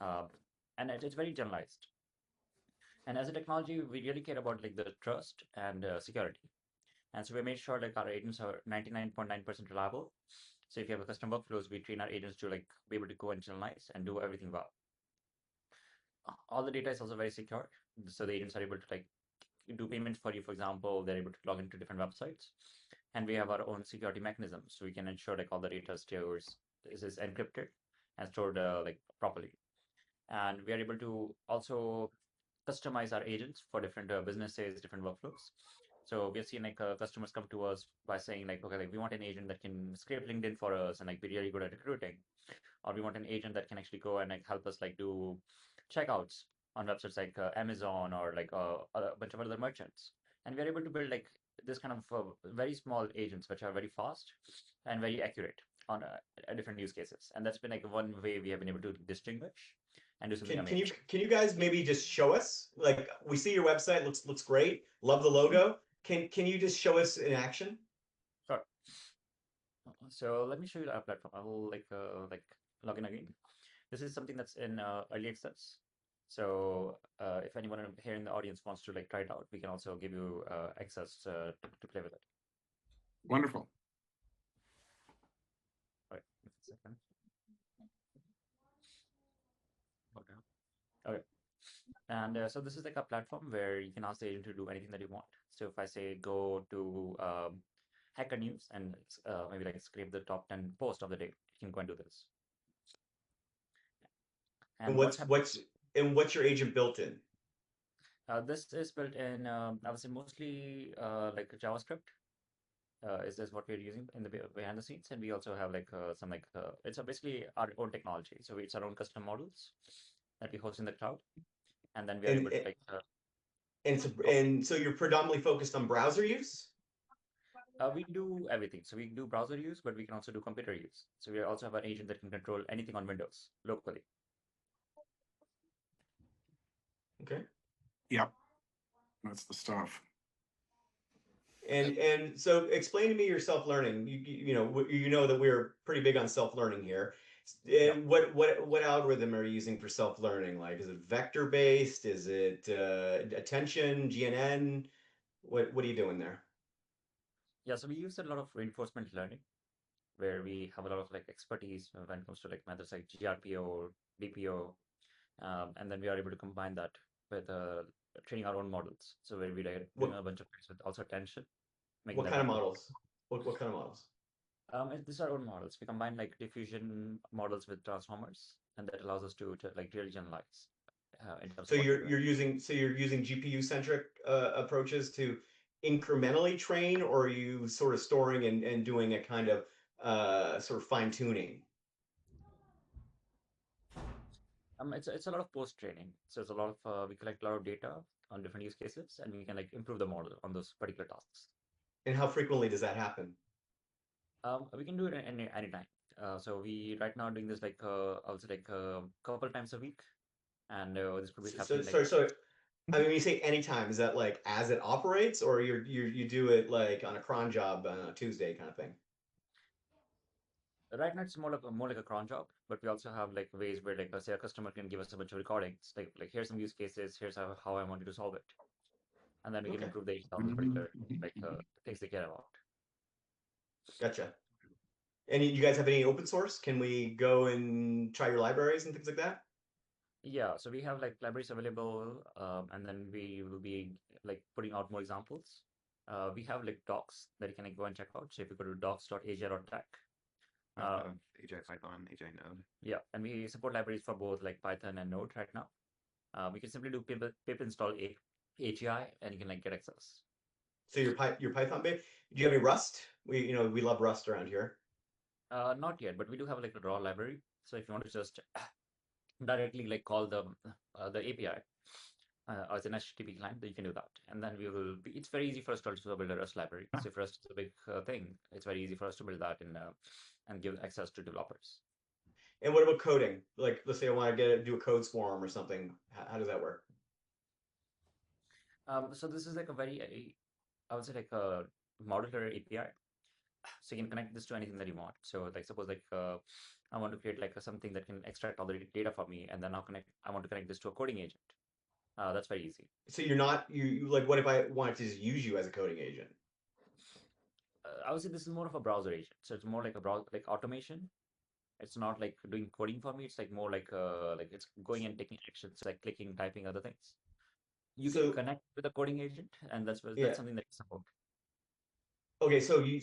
and it's very generalized. And as a technology, we really care about the trust and security. And so we made sure like our agents are 99.9% reliable. So if you have a custom workflows, we train our agents to like be able to go and generalize and do everything well. All the data is also very secure. So the agents are able to like do payments for you. For example, they're able to log into different websites, and we have our own security mechanisms. So we can ensure like all the data is encrypted and stored like properly. And we are able to also customize our agents for different businesses, different workflows. So we have seen like customers come to us by saying like, okay, like we want an agent that can scrape LinkedIn for us and like be really good at recruiting, or we want an agent that can actually go and like help us like do checkouts on websites like Amazon or like a bunch of other merchants. And we're able to build like this kind of very small agents which are very fast and very accurate on different use cases. And that's been like one way we have been able to distinguish and do something amazing. Can you guys maybe just show us? Like we see your website looks great. Love the logo. Can you just show us in action? Sure. So let me show you our platform. I will like log in again. This is something that's in early access. So if anyone here in the audience wants to like try it out, we can also give you access to play with it. Wonderful. All right, just a second. Okay. And so this is like a platform where you can ask the agent to do anything that you want. So if I say go to Hacker News and maybe like scrape the top 10 post of the day, you can go and do this. And what's your agent built in? This is built in, I would say mostly like JavaScript. Is this what we're using in the behind the scenes, and we also have like some like it's basically our own technology. So it's our own custom models that we host in the cloud, and then we are able to like. And so you're predominantly focused on browser use? We do everything. So we do browser use, but we can also do computer use. So we also have an agent that can control anything on Windows locally. Okay. Yep. That's the stuff. And so explain to me your self-learning. You know that we're pretty big on self-learning here. And what algorithm are you using for self-learning? Like, is it vector-based? Is it attention, GNN? What are you doing there? Yeah, so we use a lot of reinforcement learning, where we have a lot of like expertise when it comes to like methods like GRPO, DPO, and then we are able to combine that with training our own models. So where we like doing a bunch of things with also attention. What kind of models? What kind of models? These are our own models. We combine like diffusion models with transformers, and that allows us to like really generalize. In terms So of you're using GPU centric approaches to incrementally train, or are you sort of storing and doing a kind of sort of fine tuning? It's a lot of post training. So it's a lot of we collect a lot of data on different use cases, and we can like improve the model on those particular tasks. And how frequently does that happen? We can do it anytime. So we right now doing this like also like a couple times a week, and this could be happening. So I mean, when you say anytime, is that like as it operates, or you do it like on a cron job on a Tuesday kind of thing? Right now it's more like a cron job, but we also have like ways where like say a customer can give us a bunch of recordings, like here's some use cases, here's how I want you to solve it, and then we can improve the agent on those particular like things they care about. Gotcha. And you guys have any open source? Can we go and try your libraries and things like that? Yeah, so we have like libraries available, and then we will be like putting out more examples. We have like docs that you can like, go and check out. So if you go to docs.aj.tech, AJ Python, AJ Node. yeah, and we support libraries for both like Python and Node right now. We can simply do pip install AGI, and you can like get access. So you're Python based. Do you have any Rust? We love Rust around here. Not yet, but we do have like a raw library. So if you want to just directly like call the API as an HTTP client, then you can do that. And then we will be, it's very easy for us to also build a Rust library. So for us, it's a big thing. It's very easy for us to build that and give access to developers. And what about coding? Like, let's say I want to do a code swarm or something. How does that work? So this is like a very, I would say like a modular API. So you can connect this to anything that you want. So like suppose like I want to create like something that can extract all the data for me, and then I want to connect this to a coding agent. That's very easy. So you're not you like, what if I wanted to just use you as a coding agent? I would say this is more of a browser agent. So it's more like a browser, like automation. It's not like doing coding for me. It's like more like it's going and taking actions, like clicking, typing, other things. You can So connect with a coding agent, and that's yeah. something that you support. Okay, sorry,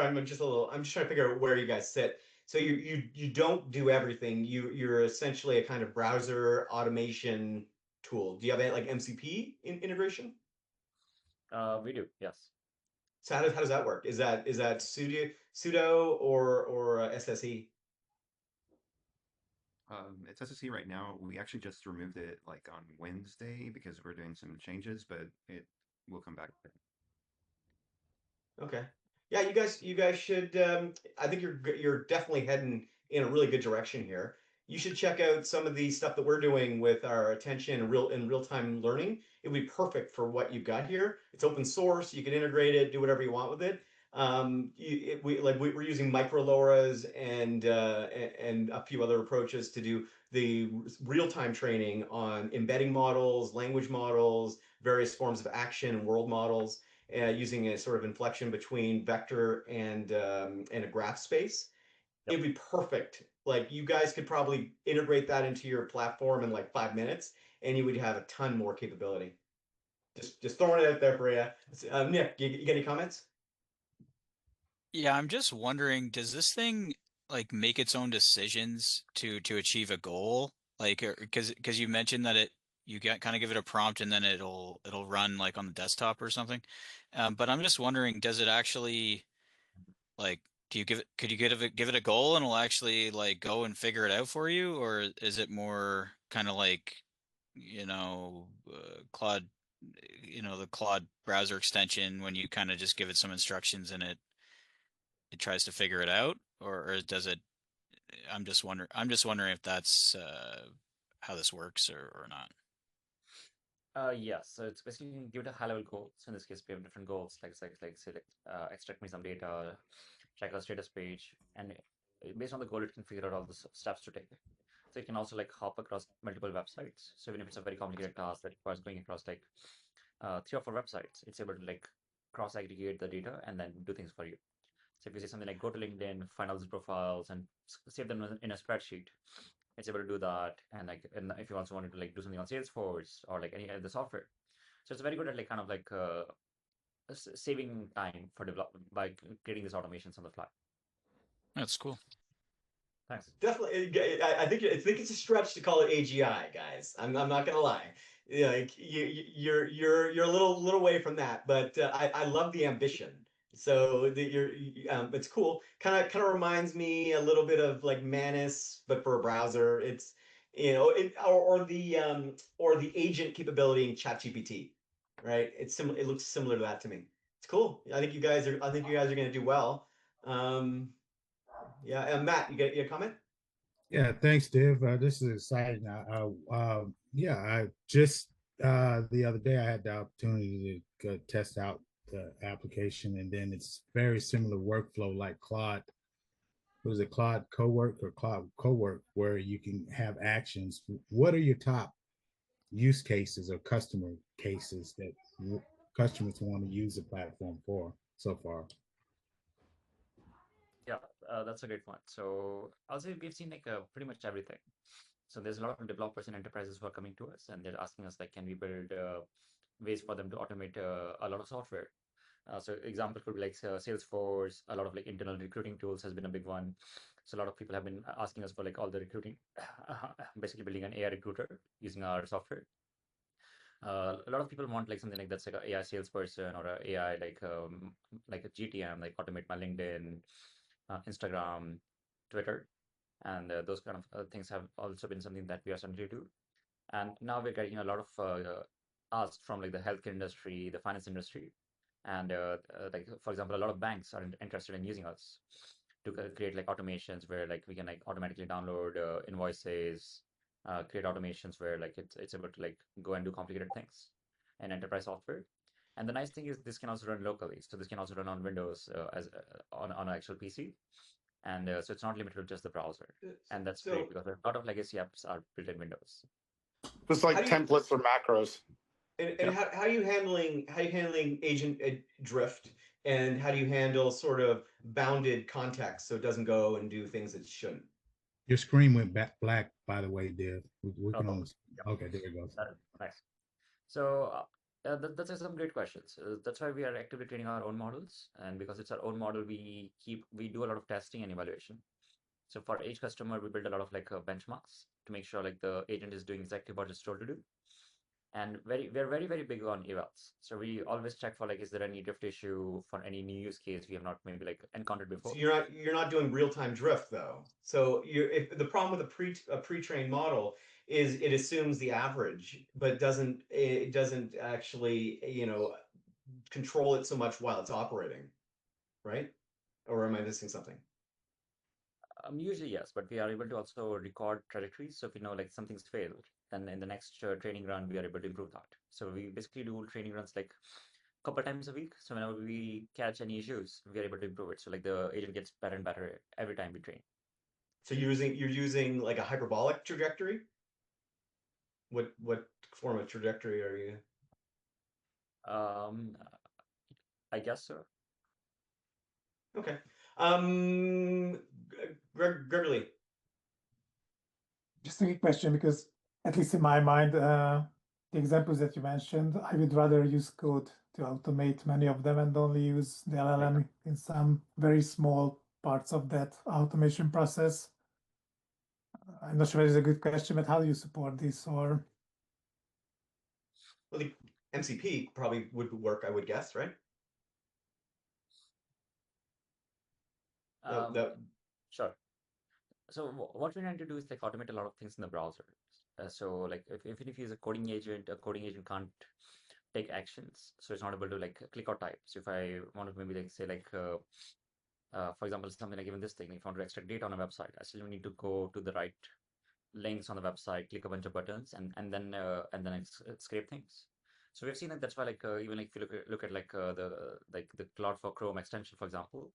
I'm just trying to figure out where you guys sit. So you don't do everything. You're essentially a kind of browser automation tool. Do you have like MCP integration? We do, yes. So how does that work? Is that sudo or SSE? It's SSE right now. We actually just removed it like on Wednesday because we're doing some changes, but it will come back. Okay. Yeah, you guys should. I think you're definitely heading in a really good direction here. You should check out some of the stuff that we're doing with our attention and real time learning. It would be perfect for what you've got here. It's open source. You can integrate it, do whatever you want with it. We're using micro LoRa's and a few other approaches to do the real time training on embedding models, language models, various forms of action and world models. Using a sort of inflection between vector and a graph space. Yep. It'd be perfect. Like you guys could probably integrate that into your platform in like 5 minutes, and you would have a ton more capability. Just throwing it out there for you. Nick, you got any comments? Yeah, I'm just wondering, does this thing like make its own decisions to achieve a goal? Like, because you mentioned that you kind of give it a prompt and then it'll run like on the desktop or something. But I'm just wondering, does it actually like could you give it a goal and it'll actually like go and figure it out for you, or is it more kind of like, Claude, the Claude browser extension when you kind of just give it some instructions and it tries to figure it out, or does it? I'm just wondering if that's how this works or not. Yes, so it's basically you can give it a high level goal. So in this case, we have different goals, like say, extract me some data, check a status page, and based on the goal, it can figure out all the steps to take. So it can also like hop across multiple websites. So even if it's a very complicated task that requires going across like 3 or 4 websites, it's able to like cross aggregate the data and then do things for you. So if you say something like go to LinkedIn, find all these profiles, and save them in a spreadsheet, it's able to do that. And if you also wanted to like do something on Salesforce or like any other software, so it's very good at like kind of like saving time for development by creating these automations on the fly. That's cool. Thanks. Definitely, I think it's a stretch to call it AGI, guys. I'm not gonna lie. Like you're a little way from that, but I love the ambition. So it's cool. Kind of reminds me a little bit of like Manus, but for a browser. It's or the agent capability in ChatGPT, right? It looks similar to that to me. It's cool. I think you guys are gonna do well. Yeah, and Matt, you got a comment? Yeah, thanks, Div. This is exciting. Yeah, I just the other day I had the opportunity to go test out the application, and then it's very similar workflow like Claude. Was it Claude Cowork or Claude Cowork, where you can have actions? What are your top use cases or customer cases that customers want to use the platform for so far? Yeah, that's a great point. So I'll say we've seen like pretty much everything. So there's a lot of developers and enterprises who are coming to us and they're asking us like, can we build ways for them to automate a lot of software? So example could be like Salesforce. A lot of like internal recruiting tools has been a big one. So a lot of people have been asking us for like all the recruiting, basically building an AI recruiter using our software. A lot of people want like something like that's like an AI salesperson or a AI like a GTM, like automate my LinkedIn, Instagram, Twitter, and those kind of things have also been something that we are starting to do. And now we're getting a lot of asks from like the healthcare industry, the finance industry, and like for example, a lot of banks are interested in using us to create like automations where like we can like automatically download invoices, create automations where like it's able to like go and do complicated things in enterprise software. And the nice thing is this can also run locally, so this can also run on Windows as on an actual PC. And so it's not limited to just the browser, and that's great because a lot of legacy apps are built in Windows. Just like templates or macros. And how are you handling agent drift And how do you handle sort of bounded context so it doesn't go and do things it shouldn't? Your screen went back black, by the way, Dev. We can Oh, only. Okay, there it goes. nice. So that's some great questions. That's why we are actively training our own models, and because it's our own model, we do a lot of testing and evaluation. So for each customer, we build a lot of like benchmarks to make sure like the agent is doing exactly what it's told to do. And we're very big on evals. So we always check for like, is there any drift issue for any new use case we have not maybe like encountered before? So you're not doing real-time drift though. So if the problem with a pre-trained model is it assumes the average, but it doesn't actually, control it so much while it's operating, right? Or am I missing something? Usually yes, but we are able to also record trajectories. So if we know like something's failed, then in the next training run, we are able to improve that. So we basically do training runs like a couple times a week. So whenever we catch any issues, we are able to improve it. So like the agent gets better and better every time we train. So you're using like a hyperbolic trajectory? What form of trajectory are you? I guess so. Okay. Gregory. Just a quick question, because at least in my mind, the examples that you mentioned, I would rather use code to automate many of them and only use the LLM in some very small parts of that automation process. I'm not sure it's a good question, but how do you support this? Or Well, the MCP probably would work, I would guess, right? Sure. So what we're trying to do is like automate a lot of things in the browser. So like if you use a coding agent can't take actions, so it's not able to like click or type. So if I want to maybe like say like for example, something like even this thing, if I want to extract data on a website, I still need to go to the right links on the website, click a bunch of buttons, and then scrape things. So we've seen that that's why like even like if you look at like the Claude for Chrome extension, for example,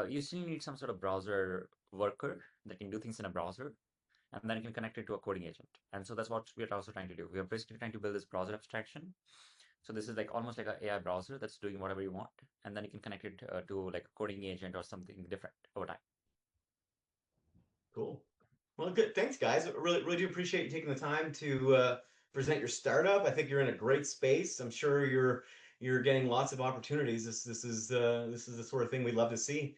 you still need some sort of browser worker that can do things in a browser, and then you can connect it to a coding agent. And so that's what we're also trying to do. We are basically trying to build this browser abstraction. So this is like almost like an AI browser that's doing whatever you want, and then you can connect it to like a coding agent or something different over time. Cool. Well, good. Thanks, guys. Really do appreciate you taking the time to present your startup. I think you're in a great space. I'm sure you're getting lots of opportunities. This is the sort of thing we'd love to see.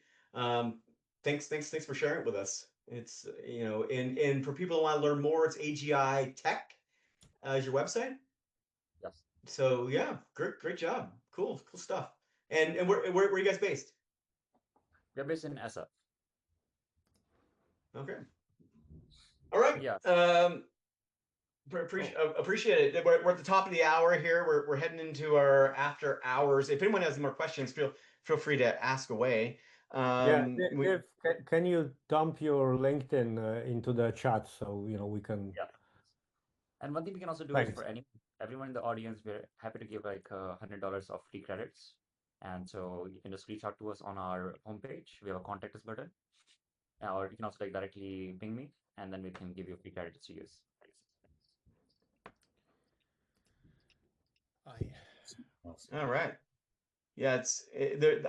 Thanks for sharing it with us. It's and for people who want to learn more, it's AGI Tech is your website. Yes. So yeah, great job. Cool stuff. And where are you guys based? We're based in SF. Okay. All right. Yeah. Appreciate it. We're at the top of the hour here. We're heading into our after hours. If anyone has any more questions, feel free to ask away. Dave, can you dump your LinkedIn into the chat so we can? Yeah. And one thing we can also do is for everyone in the audience, we're happy to give like $100 of free credits. And so you can just reach out to us on our homepage. We have a contact us button, or you can also like directly ping me, and then we can give you free credits to use. All right. Yeah,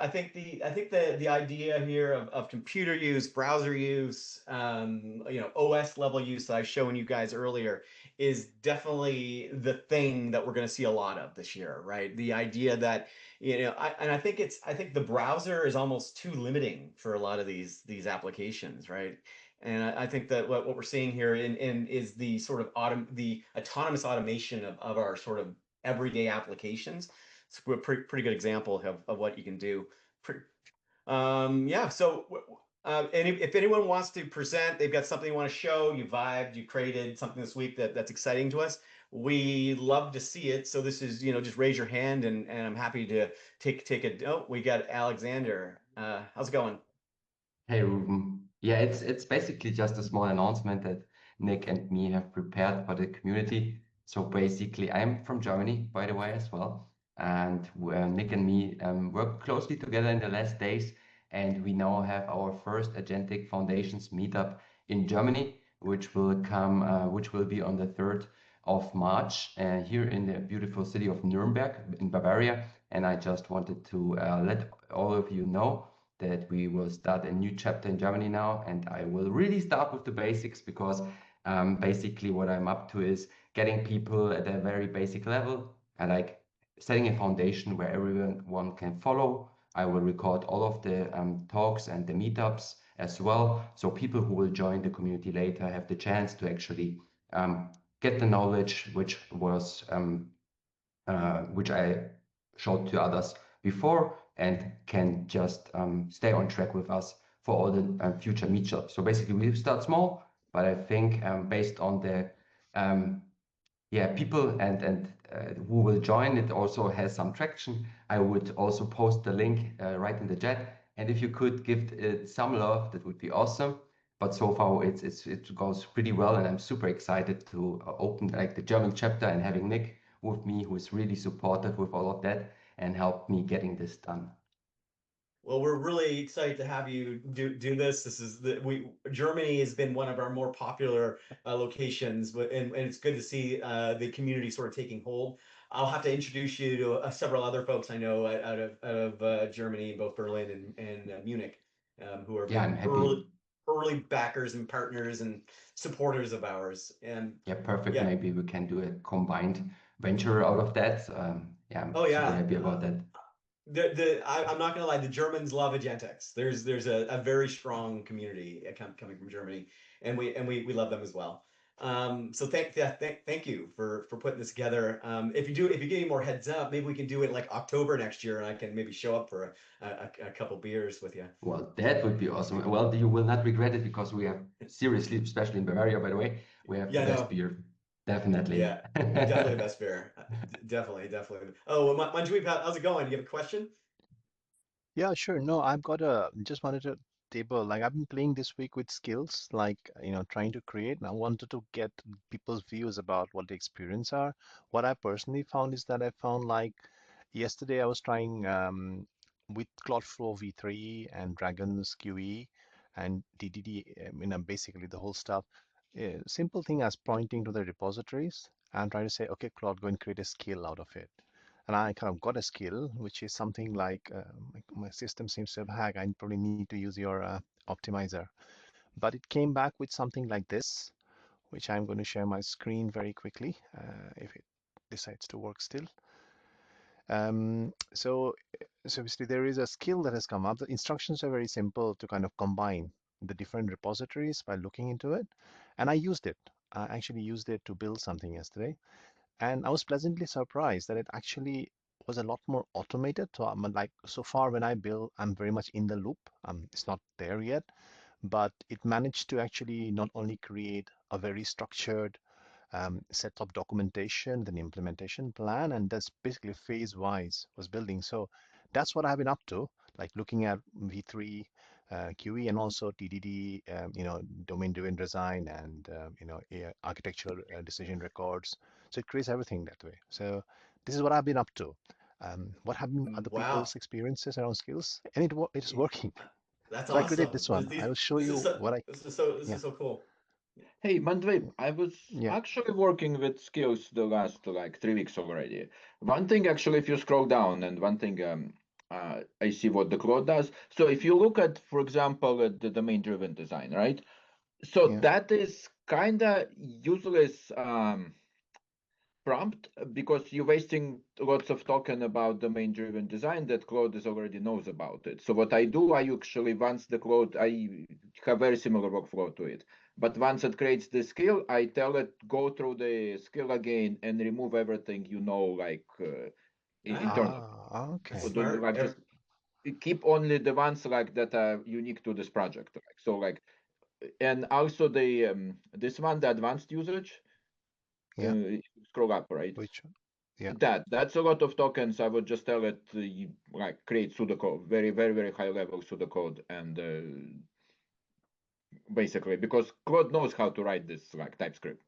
I think the idea here of computer use, browser use, OS level use that I was showing you guys earlier is definitely the thing that we're going to see a lot of this year, right? The idea that I think the browser is almost too limiting for a lot of these applications, right? And I think that what we're seeing here is the sort of the autonomous automation of our sort of everyday applications. It's a pretty good example of what you can do. Yeah. So, if anyone wants to present, they've got something they want to show, you vibed, you created something this week that's exciting to us. We love to see it. So this is, just raise your hand and I'm happy to take it. Oh, we got Alexander. How's it going? Hey, Ruben. Yeah, it's basically just a small announcement that Nick and me have prepared for the community. So basically, I'm from Germany, by the way, as well. And Nick and me worked closely together in the last days, and we now have our first Agentix Foundations meetup in Germany, which will be on the 3rd of March here in the beautiful city of Nuremberg in Bavaria. And I just wanted to let all of you know that we will start a new chapter in Germany now, and I will really start with the basics because basically what I'm up to is getting people at a very basic level and like setting a foundation where everyone can follow. I will record all of the talks and the meetups as well, so people who will join the community later have the chance to actually get the knowledge which I showed to others before, and can just stay on track with us for all the future meetups. So basically, we start small, but I think based on the people and who will join, it also has some traction. I would also post the link right in the chat, and if you could give it some love, that would be awesome. But so far, it goes pretty well, and I'm super excited to open like the German chapter and having Nick with me, who is really supportive with all of that and helped me getting this done. Well, we're really excited to have you do this. Germany has been one of our more popular locations, and it's good to see the community sort of taking hold. I'll have to introduce you to several other folks I know out of Germany, both Berlin and Munich, who are early backers and partners and supporters of ours. And perfect. Yeah. Maybe we can do a combined venture out of that. I'm super happy about that. I'm not gonna lie, the Germans love Agentix. There's a very strong community coming from Germany, and we love them as well. So thank you for putting this together. If you get any more heads up, maybe we can do it like October next year, and I can maybe show up for a couple beers with you. Well, that would be awesome. Well, you will not regret it because we have seriously, especially in Bavaria, by the way, we have the best beer. Definitely. Yeah, definitely the best beer. Definitely. Oh, well, Manjweep, how's it going? Do you have a question? Yeah, sure. No, I've got just wanted to table, like I've been playing this week with skills, like, trying to create, and I wanted to get people's views about what the experience are. What I personally found is that I found like yesterday I was trying with Claude v3 and Dragon's QE and DDD, basically the whole stuff. Simple thing as pointing to the repositories and try to say, okay, Claude, go and create a skill out of it. And I kind of got a skill, which is something like my system seems to have hacked. I probably need to use your optimizer. But it came back with something like this, which I'm going to share my screen very quickly if it decides to work still. So obviously there is a skill that has come up. The instructions are very simple to kind of combine the different repositories by looking into it. And I used it. I actually used it to build something yesterday. And I was pleasantly surprised that it actually was a lot more automated. So I'm like, so far when I build, I'm very much in the loop. It's not there yet, but it managed to actually not only create a very structured set of documentation, then implementation plan, and that's basically phase-wise was building. So that's what I've been up to, like looking at V3 QE and also TDD, domain-driven design and architectural decision records. So it creates everything that way. So this is what I've been up to. What have been other people's experiences around skills? And it is working. That's so awesome. I created this one. I will show you what I. This is so cool. Hey, Manjweep, I was actually working with skills the last like 3 weeks already. One thing actually, if you scroll down, and one thing I see what the Claude does. So if you look at, for example, at the domain-driven design, right? So that is kind of useless prompt because you're wasting lots of token about domain-driven design that Claude already knows about it. So what I do, I actually, once the Claude, I have very similar workflow to it. But once it creates the skill, I tell it, go through the skill again and remove everything like internally. Okay. So like just keep only the ones like that are unique to this project. And also the this one, the advanced usage. Scroll up, right? Which one? Yeah. That's a lot of tokens. I would just tell it create pseudocode, very, very, very high level pseudocode, and basically because Claude knows how to write this TypeScript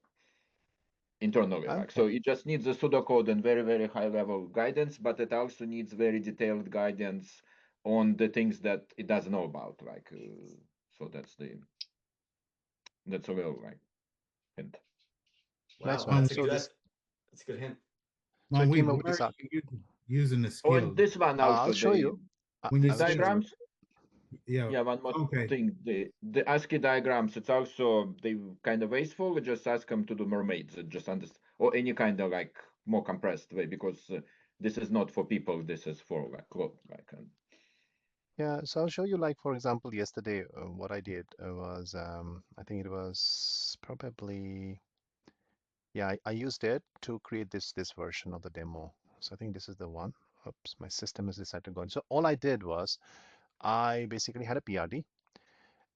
internally. So it just needs a pseudocode and very, very high level guidance, but it also needs very detailed guidance on the things that it doesn't know about. So that's a real hint. Wow, Nice that's a good hint. Manjweep, using the Oh, skill. and this one also, I'll show you. When you I will show you. diagrams. Yeah. Yeah, one more Okay. thing. The ASCII diagrams, it's also they kind of wasteful. Just ask them to do mermaids, just understand, or any kind of like more compressed way, because this is not for people. This is for like Claude, like. Yeah, so I'll show you, like, for example, yesterday, what I did was, I think it was probably, yeah, I used it to create this version of the demo. So I think this is the one. Oops, my system has decided to go in. So all I did was I basically had a PRD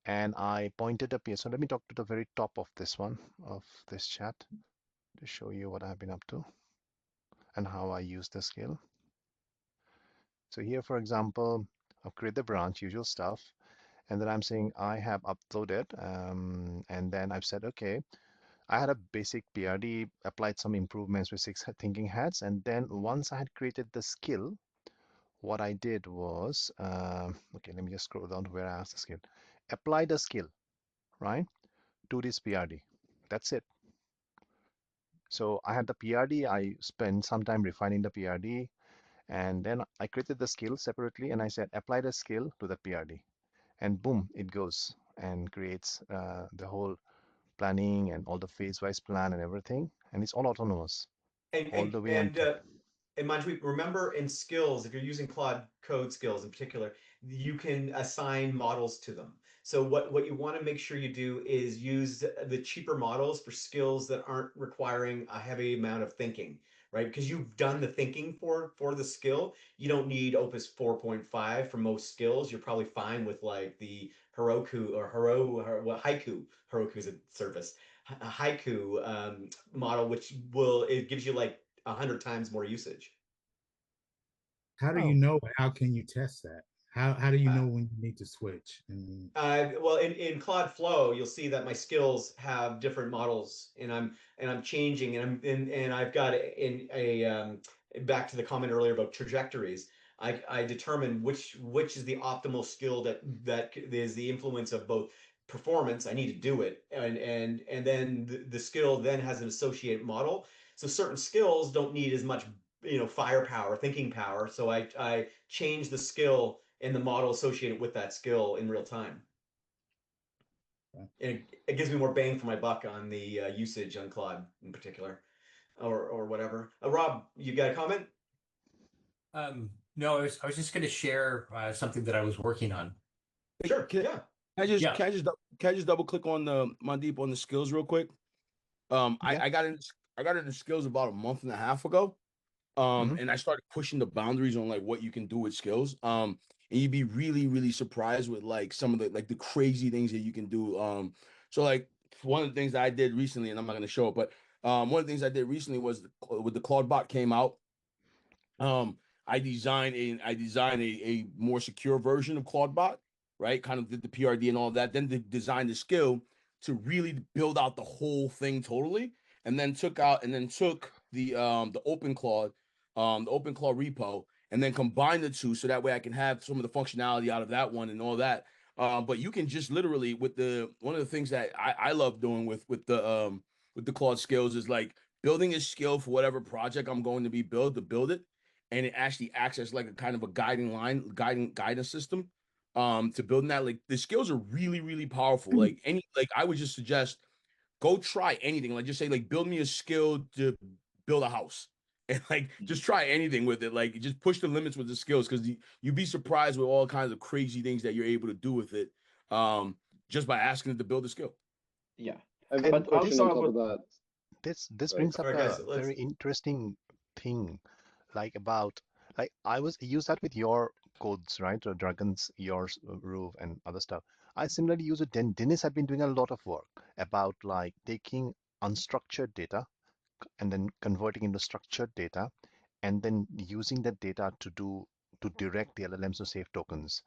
and I pointed up here. So let me talk to the very top of this one, of this chat, to show you what I've been up to and how I use the skill. So here, for example, I've created the branch, usual stuff. And then I'm saying I have uploaded, and then I've said, okay, I had a basic PRD, applied some improvements with 6 thinking hats. And then once I had created the skill, what I did was, okay, let me just scroll down to where I asked the skill. Apply the skill, right, to this PRD. That's it. So I had the PRD, I spent some time refining the PRD, and then I created the skill separately, and I said, apply the skill to the PRD. And boom, it goes and creates the whole planning and all the phase-wise plan and everything. And it's all autonomous all the way until. And Manjweet, remember in skills, if you're using Claude Code skills in particular, you can assign models to them. So what you want to make sure you do is use the cheaper models for skills that aren't requiring a heavy amount of thinking, right? Because you've done the thinking for the skill. You don't need Opus 4.5 for most skills. You're probably fine with like the Heroku or Haiku. Heroku is a service. A Haiku model, which it gives you like 100 times more usage. How do you know? How can you test that? How do you know when you need to switch? Well, in Claude Flow, you'll see that my skills have different models, and I'm changing, and I've got back to the comment earlier about trajectories. I determine which is the optimal skill that is the influence of both performance. I need to do it, and then the skill then has an associated model. So certain skills don't need as much firepower, thinking power. So I change the skill and the model associated with that skill in real time. And it gives me more bang for my buck on the usage on Claude in particular, or whatever. Rob, you got a comment? No, I was just going to share something that I was working on. Sure. Can I just double click on the Mandeep on the skills real quick? I got into skills about a month and a half ago. And I started pushing the boundaries on like what you can do with skills. And you'd be really, really surprised with like some of the crazy things that you can do. So like one of the things that I did recently, and I'm not going to show it, but one of the things I did recently was when the Claude bot came out. I designed a more secure version of Claude bot, right? Kind of did the PRD and all that. Then designed the skill to really build out the whole thing totally, and then took the open Claude, the open Claude repo, and then combined the two so that way I can have some of the functionality out of that one and all that. But you can just literally one of the things that I love doing with the Claude skills is like building a skill for whatever project I'm going to build it, and it actually acts as like a kind of a guidance system to building that. Like the skills are really, really powerful. Like I would just suggest go try anything. Like just say like build me a skill to build a house. And like just try anything with it. Like just push the limits with the skills, because you'd be surprised with all kinds of crazy things that you're able to do with it, just by asking it to build a skill. Yeah. And also on top of that, this brings up guys, a very interesting thing, like about like I use that with your codes, right? Or Dragons, yours, Roof, and other stuff. I similarly use it. Dennis had been doing a lot of work about like taking unstructured data and then converting into structured data, and then using that data to direct the LLMs to save tokens.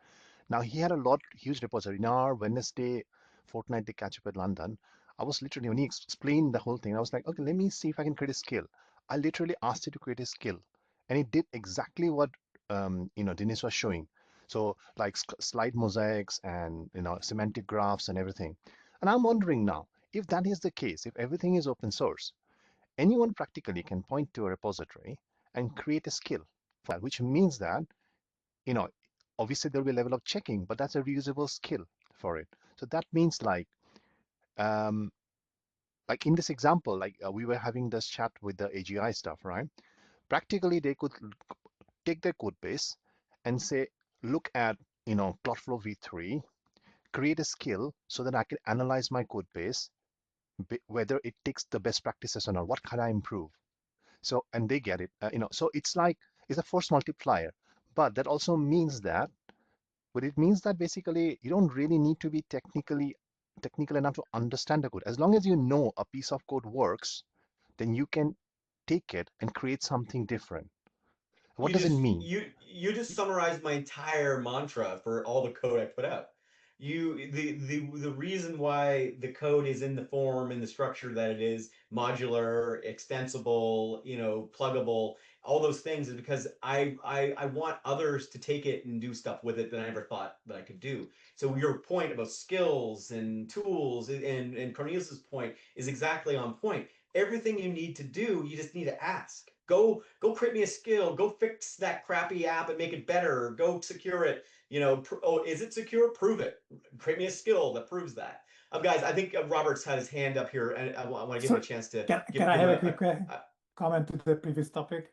Now he had a huge repository. In our Wednesday fortnightly catch up at London, I was literally, when he explained the whole thing, I was like, okay, let me see if I can create a skill. I literally asked it to create a skill, and it did exactly what Dennis was showing. So like slide mosaics and semantic graphs and everything. And I'm wondering now, if that is the case, if everything is open source, anyone practically can point to a repository and create a skill that, which means that, you know, obviously there'll be a level of checking, but that's a reusable skill for it. So that means like in this example, we were having this chat with the AGI stuff, right? Practically, they could take their code base and say, look at, Cloudflow v3, create a skill so that I can analyze my code base, whether it takes the best practices or not. What can I improve? So, and they get it, so it's a force multiplier. But that also means that, it means that basically you don't really need to be technical enough to understand the code. As long as you know a piece of code works, then you can take it and create something different. What does it mean? You just summarized my entire mantra for all the code I put out. The reason why the code is in the form and the structure that it is, modular, extensible, pluggable, all those things, is because I want others to take it and do stuff with it that I never thought that I could do. So your point about skills and tools and Cornelius's point is exactly on point. Everything you need to do, you just need to ask. Go create me a skill. Go fix that crappy app and make it better. Go secure it. Is it secure? Prove it. Create me a skill that proves that. Guys, I think Robert's had his hand up here, and I want to give him a chance to. Can I have a quick comment to the previous topic?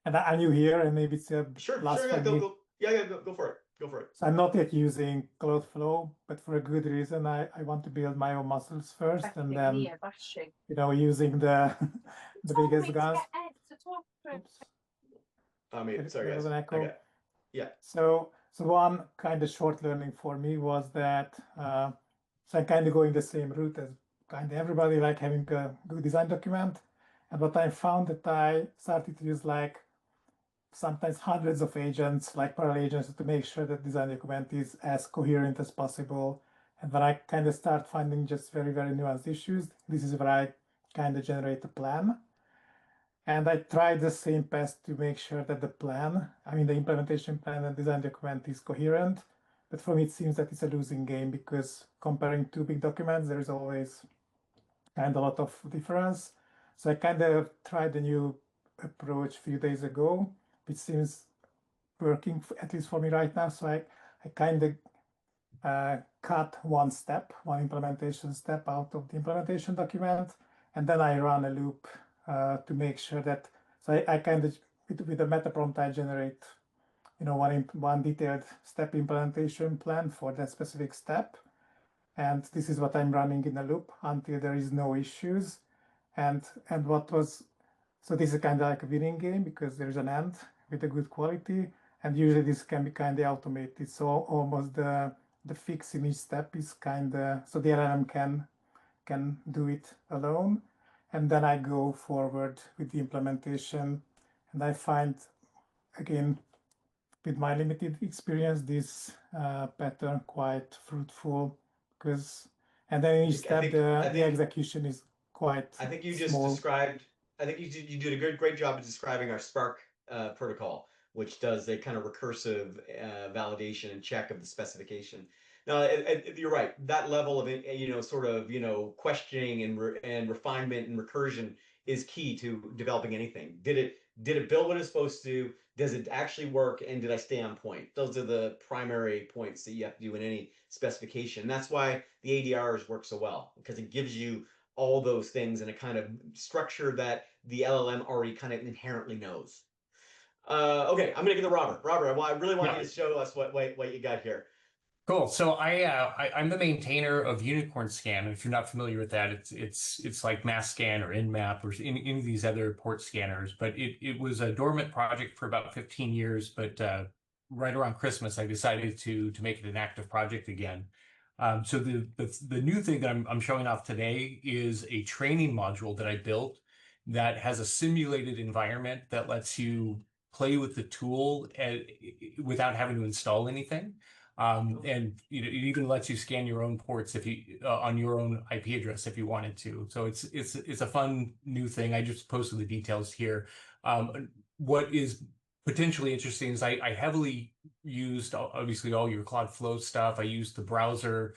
And I'm new here, and maybe it's a last for me. Go for it. Go for it. So I'm not yet using Cloudflow, but for a good reason. I want to build my own muscles first, and then using the biggest guns. Oops. Sorry, guys. An echo. Okay. Yeah. So one kind of short learning for me was that so I'm kind of going the same route as kind of everybody, like having a good design document. And what I found that I started to use sometimes hundreds of agents, like parallel agents, to make sure that design document is as coherent as possible. And when I kind of start finding just very, very nuanced issues, this is where I kind of generate a plan. And I tried the same path to make sure that the implementation plan and design document is coherent. But for me, it seems that it's a losing game, because comparing two big documents, there is always kind of a lot of difference. So I kind of tried a new approach a few days ago, which seems working, at least for me right now. So I kind of cut one implementation step out of the implementation document, and then I run a loop to make sure that, so I kind of, with the meta prompt, I generate, one detailed step implementation plan for that specific step. And this is what I'm running in a loop until there is no issues. And so this is kind of like a winning game, because there's an end with a good quality. And usually this can be kind of automated. So almost the fix in each step is kind of, so the LLM can do it alone. And then I go forward with the implementation. And I find, again, with my limited experience, this pattern quite fruitful, and then each step, the execution is quite I think you small. just described, I think you did a great job of describing our Spark protocol, which does a kind of recursive validation and check of the specification. Now, you're right. That level of questioning and refinement and recursion is key to developing anything. Did it build what it's supposed to? Does it actually work? And did I stay on point? Those are the primary points that you have to do in any specification. That's why the ADRs work so well, because it gives you all those things in a kind of structure that the LLM already kind of inherently knows. Okay, I'm gonna give it to Robert. Robert, I really want you to show us what you got here. Cool. So I'm the maintainer of Unicorn Scan. And if you're not familiar with that, it's like MassScan or Nmap or any of these other port scanners. But it was a dormant project for about 15 years. But right around Christmas, I decided to make it an active project again. So the new thing that I'm showing off today is a training module that I built that has a simulated environment that lets you play with the tool without having to install anything. And it even lets you scan your own ports if you on your own IP address if you wanted to. So it's a fun new thing. I just posted the details here. What is potentially interesting is I heavily used obviously all your Cloudflow stuff. I used the browser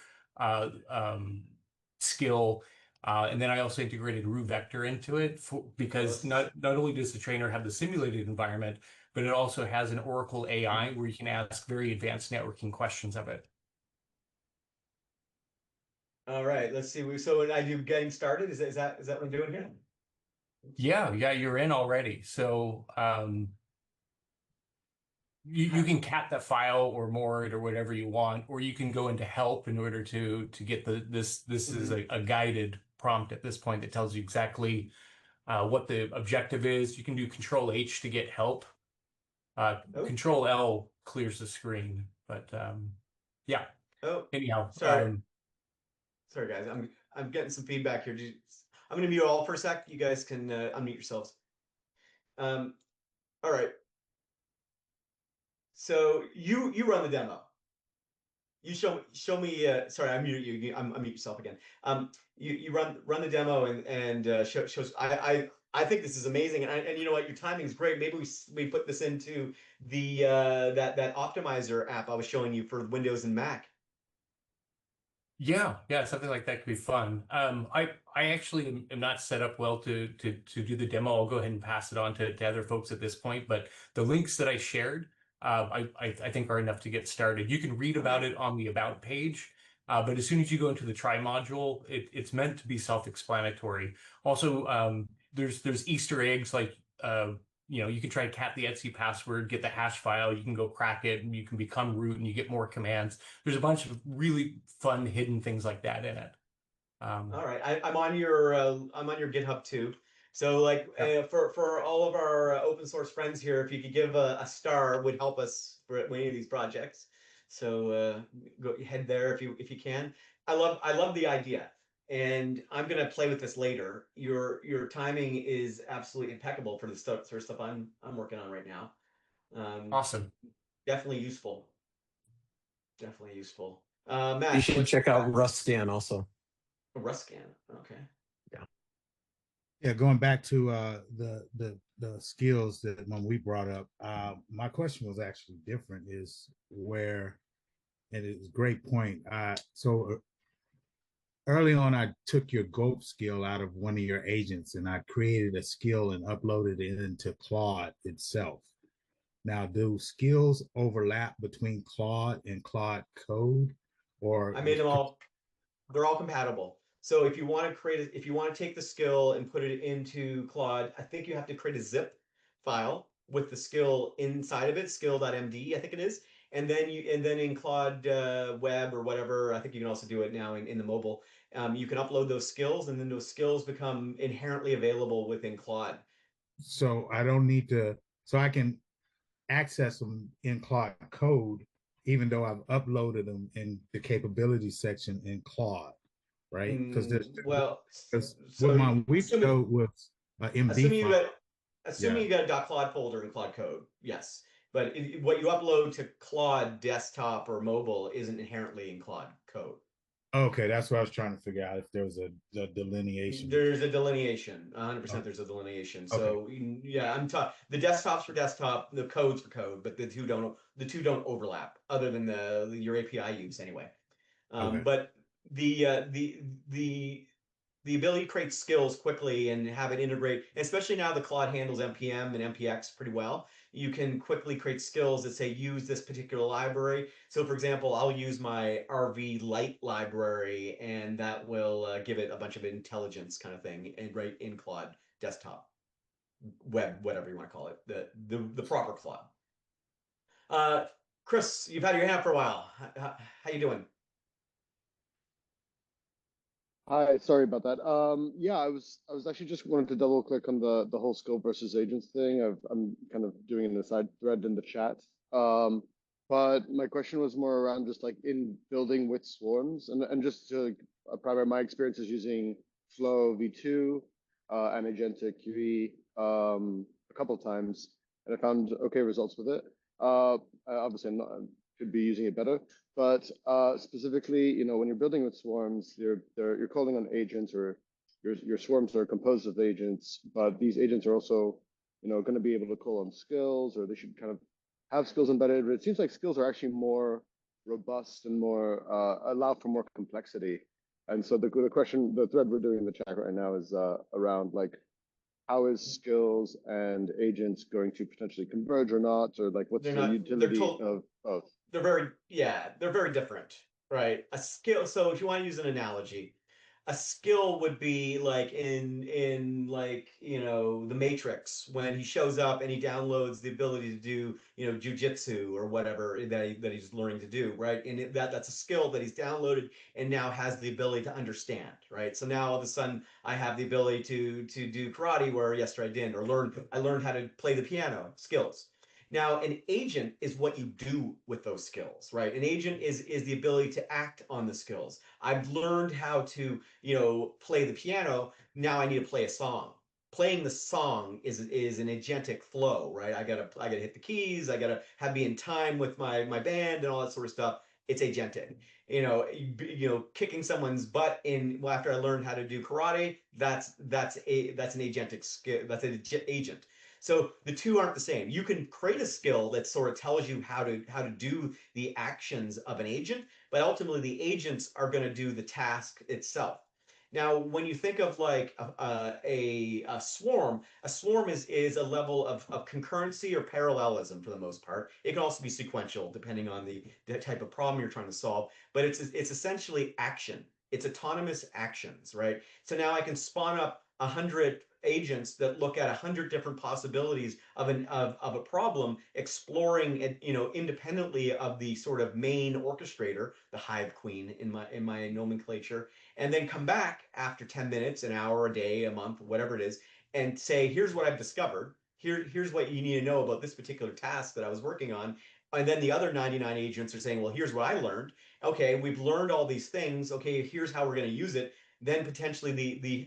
skill. And then I also integrated RuVector into it because not only does the trainer have the simulated environment, but it also has an Oracle AI where you can ask very advanced networking questions of it. All right, let's see. So are you getting started? Is that what I'm doing here? Yeah, you're in already. So you can cat that file or more it or whatever you want, or you can go into help in order to get this is a guided prompt at this point that tells you exactly what the objective is. You can do Control H to get help. Control L clears the screen, but yeah. Oh, anyhow, sorry. Sorry guys, I'm getting some feedback here. I'm gonna mute all for a sec. You guys can unmute yourselves. All right. So you run the demo. You show me. Sorry, I mute you. Unmute yourself again. You run the demo and shows. I think this is amazing, and you know what? Your timing is great. Maybe we put this into the that optimizer app I was showing you for Windows and Mac. Yeah, something like that could be fun. I actually am not set up well to do the demo. I'll go ahead and pass it on to other folks at this point. But the links that I shared, I think are enough to get started. You can read about it on the About page, but as soon as you go into the Try module, it's meant to be self-explanatory. Also, there's Easter eggs like you can try to cat the Etsy password, get the hash file, you can go crack it, and you can become root and you get more commands. There's a bunch of really fun hidden things like that in it. All right, I'm on your GitHub too. So like for all of our open source friends here, if you could give a star, would help us for any of these projects. So go head there if you can. I love the idea. And I'm gonna play with this later. Your timing is absolutely impeccable for the sort of stuff I'm working on right now. Awesome. Definitely useful. Definitely useful. Matt, You should check out RustScan also. RustScan. Okay. Yeah, going back to the skills that when we brought up, my question was actually different. Is where, and it's a great point. So early on, I took your GOAT skill out of one of your agents and I created a skill and uploaded it into Claude itself. Now, do skills overlap between Claude and Claude Code? Or I made them all, they're all compatible. So if you want to if you want to take the skill and put it into Claude, I think you have to create a zip file with the skill inside of it, skill.md, I think it is. And then in Claude Web or whatever, I think you can also do it now in the mobile. You can upload those skills, and then those skills become inherently available within Claude. So I don't need to, so I can access them in Claude Code, even though I've uploaded them in the capabilities section in Claude, right? Because what my week code was MD file. Assuming you got a .claude folder in Claude Code, yes. But what you upload to Claude desktop or mobile isn't inherently in Claude Code. Okay, that's what I was trying to figure out, if there was a delineation. There's a delineation, 100%. There's a delineation. So yeah, I'm talking the desktops for desktop, the codes for code, but the two don't overlap, other than your API use anyway. But the ability to create skills quickly and have it integrate, especially now the Claude handles NPM and NPX pretty well, you can quickly create skills that say use this particular library. So for example, I'll use my RV Lite library, and that will give it a bunch of intelligence kind of thing, and right in Claude desktop, web, whatever you want to call it, the proper Claude. Chris, you've had your hand up for a while. How you doing? Hi, sorry about that. Yeah, I was actually just wanted to double click on the whole scope versus agents thing. I'm kind of doing it in the side thread in the chat. But my question was more around just like in building with swarms, and just to primarily my experience is using Flow v2 and Agentix QE a couple of times, and I found okay results with it. Obviously, I'm not, could be using it better. But specifically, you know, when you're building with swarms, you're calling on agents, or your swarms are composed of agents, but these agents are also, you know, going to be able to call on skills, or they should kind of have skills embedded. But it seems like skills are actually more robust and more allow for more complexity. And so the question, the thread we're doing in the chat right now is around like how is skills and agents going to potentially converge or not, or like what's They're the not. utility of both? They're very different, right? A skill. So if you want to use an analogy, a skill would be like in like the Matrix when he shows up and he downloads the ability to do jujitsu or whatever that he's learning to do, right? And that's a skill that he's downloaded and now has the ability to understand, right? So now all of a sudden I have the ability to do karate where yesterday I didn't, or I learned how to play the piano, skills. Now, an agent is what you do with those skills, right? An agent is the ability to act on the skills. I've learned how to, play the piano. Now I need to play a song. Playing the song is an agentic flow, right? I gotta hit the keys. I gotta be in time with my band and all that sort of stuff. It's agentic. Kicking someone's butt after I learned how to do karate. That's an agentic skill. That's an agent. So the two aren't the same. You can create a skill that sort of tells you how to do the actions of an agent, but ultimately the agents are going to do the task itself. Now, when you think of like a swarm is a level of concurrency or parallelism for the most part. It can also be sequential depending on the type of problem you're trying to solve, but it's essentially action. It's autonomous actions, right? So now I can spawn up 100 agents that look at 100 different possibilities of a problem, exploring it, independently of the sort of main orchestrator, the hive queen in my nomenclature, and then come back after 10 minutes, an hour, a day, a month, whatever it is, and say, here's what I've discovered. Here's what you need to know about this particular task that I was working on. And then the other 99 agents are saying, well, here's what I learned. Okay, we've learned all these things. Okay, here's how we're going to use it. Then potentially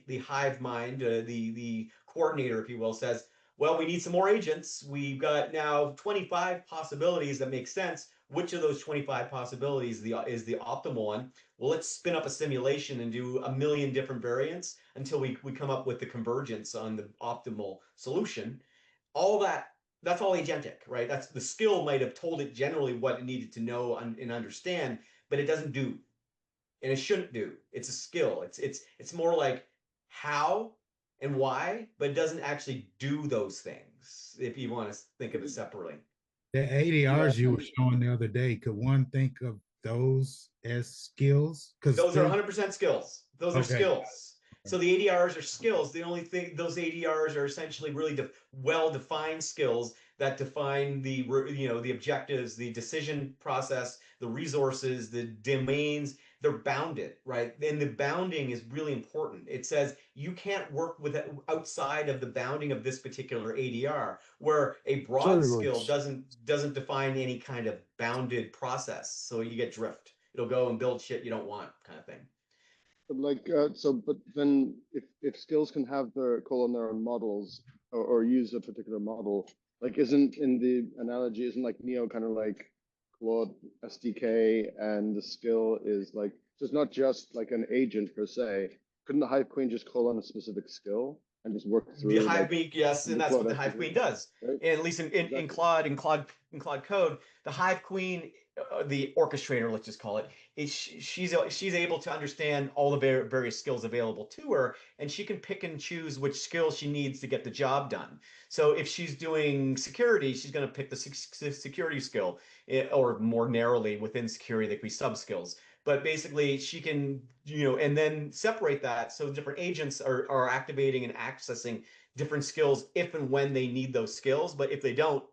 the hive mind, the coordinator, if you will, says, well, we need some more agents. We've got now 25 possibilities that make sense. Which of those 25 possibilities is the optimal one? Well, let's spin up a simulation and do a million different variants until we come up with the convergence on the optimal solution. All that's all agentic, right? That's the skill might have told it generally what it needed to know and understand, but it doesn't do, and it shouldn't do. It's a skill. It's more like how and why, but it doesn't actually do those things. If you want to think of it separately. The ADRs you were showing the other day, could one think of those as skills? Because those are 100% skills. Those are Okay. skills. So the ADRs are skills. The only thing, those ADRs are essentially really well-defined skills that define the objectives, the decision process, the resources, the domains. They're bounded, right? And the bounding is really important. It says you can't work with it outside of the bounding of this particular ADR, where a broad skill doesn't define any kind of bounded process. So you get drift. It'll go and build shit you don't want, kind of thing. But like, but then if skills can have their own models or use a particular model, like isn't in the analogy, isn't like Neo kind of like Claude SDK, and the skill is like, so it's not just like an agent per se. Couldn't the Hive Queen just call on a specific skill and just work through The Hive Queen, yes, and that's what the Hive Queen does. Right? And at least in Claude code, the Hive Queen, the orchestrator, let's just call it, she's able to understand all the various skills available to her, and she can pick and choose which skills she needs to get the job done. So if she's doing security, she's going to pick the security skill, or more narrowly within security, they could be sub skills. But basically she can, and then separate that so different agents are activating and accessing different skills if and when they need those skills. But if they don't,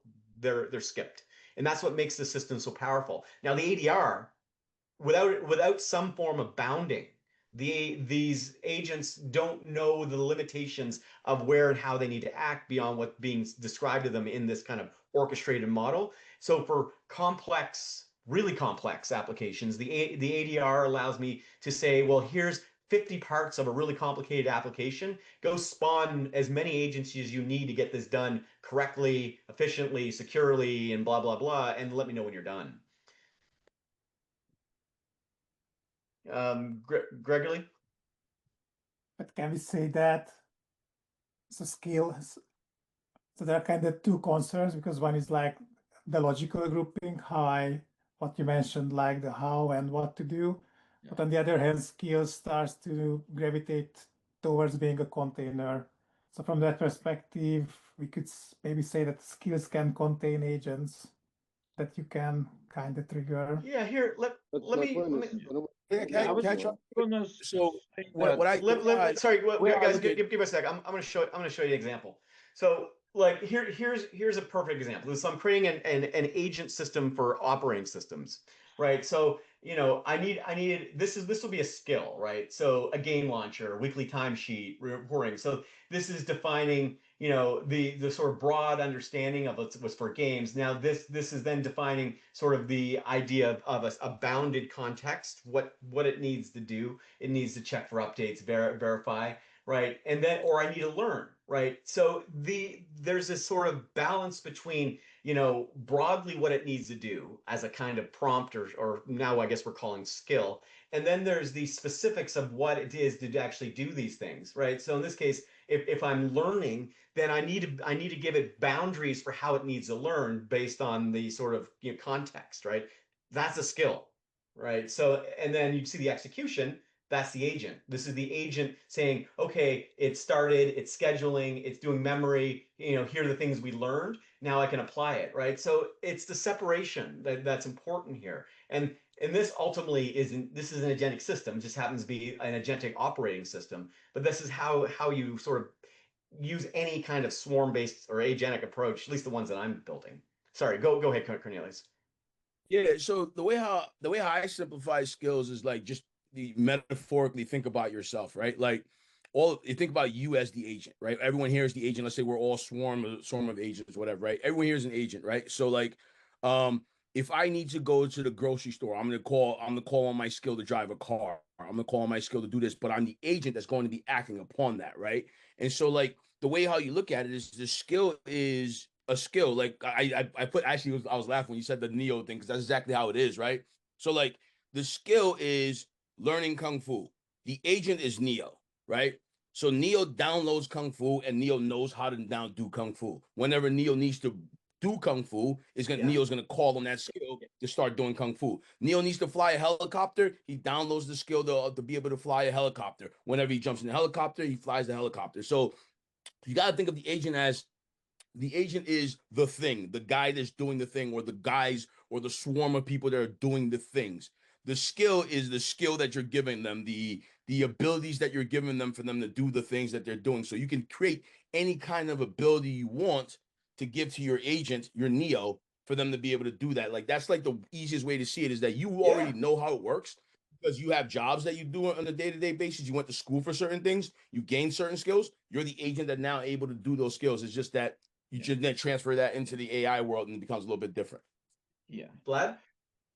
they're skipped. And that's what makes the system so powerful. Now the ADR, without some form of bounding, these agents don't know the limitations of where and how they need to act beyond what's being described to them in this kind of orchestrated model. So for really complex applications, the ADR allows me to say, well, here's 50 parts of a really complicated application. Go spawn as many agencies as you need to get this done correctly, efficiently, securely, and blah, blah, blah, and let me know when you're done. Gregory? But can we say that the skills, so there are kind of two concerns, because one is like the logical grouping, what you mentioned, like the how and what to do. Yeah. But on the other hand, skill starts to gravitate towards being a container. So from that perspective, we could maybe say that skills can contain agents that you can kind of trigger. Yeah, here, let me. Yeah, I was gonna So say what that. Sorry, Well, guys, okay. give me a sec. I'm gonna show you an example. So like here's a perfect example. So I'm creating an agent system for operating systems, right? So I need this will be a skill, right? So a game launcher, weekly timesheet reporting. So this is defining the sort of broad understanding of what's for games. Now this is then defining sort of the idea of a bounded context, what it needs to do. It needs to check for updates, verify, right? And then, or I need to learn, right? So there's this sort of balance between broadly what it needs to do as a kind of prompt, or now I guess we're calling skill. And then there's the specifics of what it is to actually do these things, right? So in this case, if I'm learning, then I need to give it boundaries for how it needs to learn based on the sort of context, right? That's a skill, right? So, and then you see the execution. That's the agent. This is the agent saying, okay, it started, it's scheduling, it's doing memory, here are the things we learned. Now I can apply it, right? So it's the separation that's important here. And this ultimately this is an agentic system, it just happens to be an agentic operating system. But this is how you sort of use any kind of swarm-based or agentic approach, at least the ones that I'm building. Sorry, go ahead, Cornelius. Yeah, so the way how I simplify skills is like just metaphorically think about yourself, right? Like you think about you as the agent, right? Everyone here is the agent. Let's say we're all swarm of agents, whatever, right? Everyone here is an agent, right? So like, if I need to go to the grocery store, I'm gonna call on my skill to drive a car. I'm gonna call on my skill to do this, but I'm the agent that's going to be acting upon that, right? And so like the way how you look at it is the skill is a skill. Like I put actually I was laughing when you said the Neo thing, because that's exactly how it is, right? So like the skill is learning Kung Fu. The agent is Neo, right? So Neo downloads Kung Fu and Neo knows how to now do Kung Fu. Whenever Neo needs to do Kung Fu, Neo's gonna call on that skill to start doing Kung Fu. Neo needs to fly a helicopter, he downloads the skill to be able to fly a helicopter. Whenever he jumps in the helicopter, he flies the helicopter. So you gotta think of the agent as the agent is the thing, the guy that's doing the thing, or the guys or the swarm of people that are doing the things. The skill is the skill that you're giving them, the abilities that you're giving them for them to do the things that they're doing. So you can create any kind of ability you want to give to your agent, your Neo, for them to be able to do that. Like that's like the easiest way to see it, is that you already know how it works because you have jobs that you do on a day-to-day basis. You went to school for certain things, you gain certain skills. You're the agent that now able to do those skills. It's just that you should then transfer that into the AI world and it becomes a little bit different. Yeah. Vlad?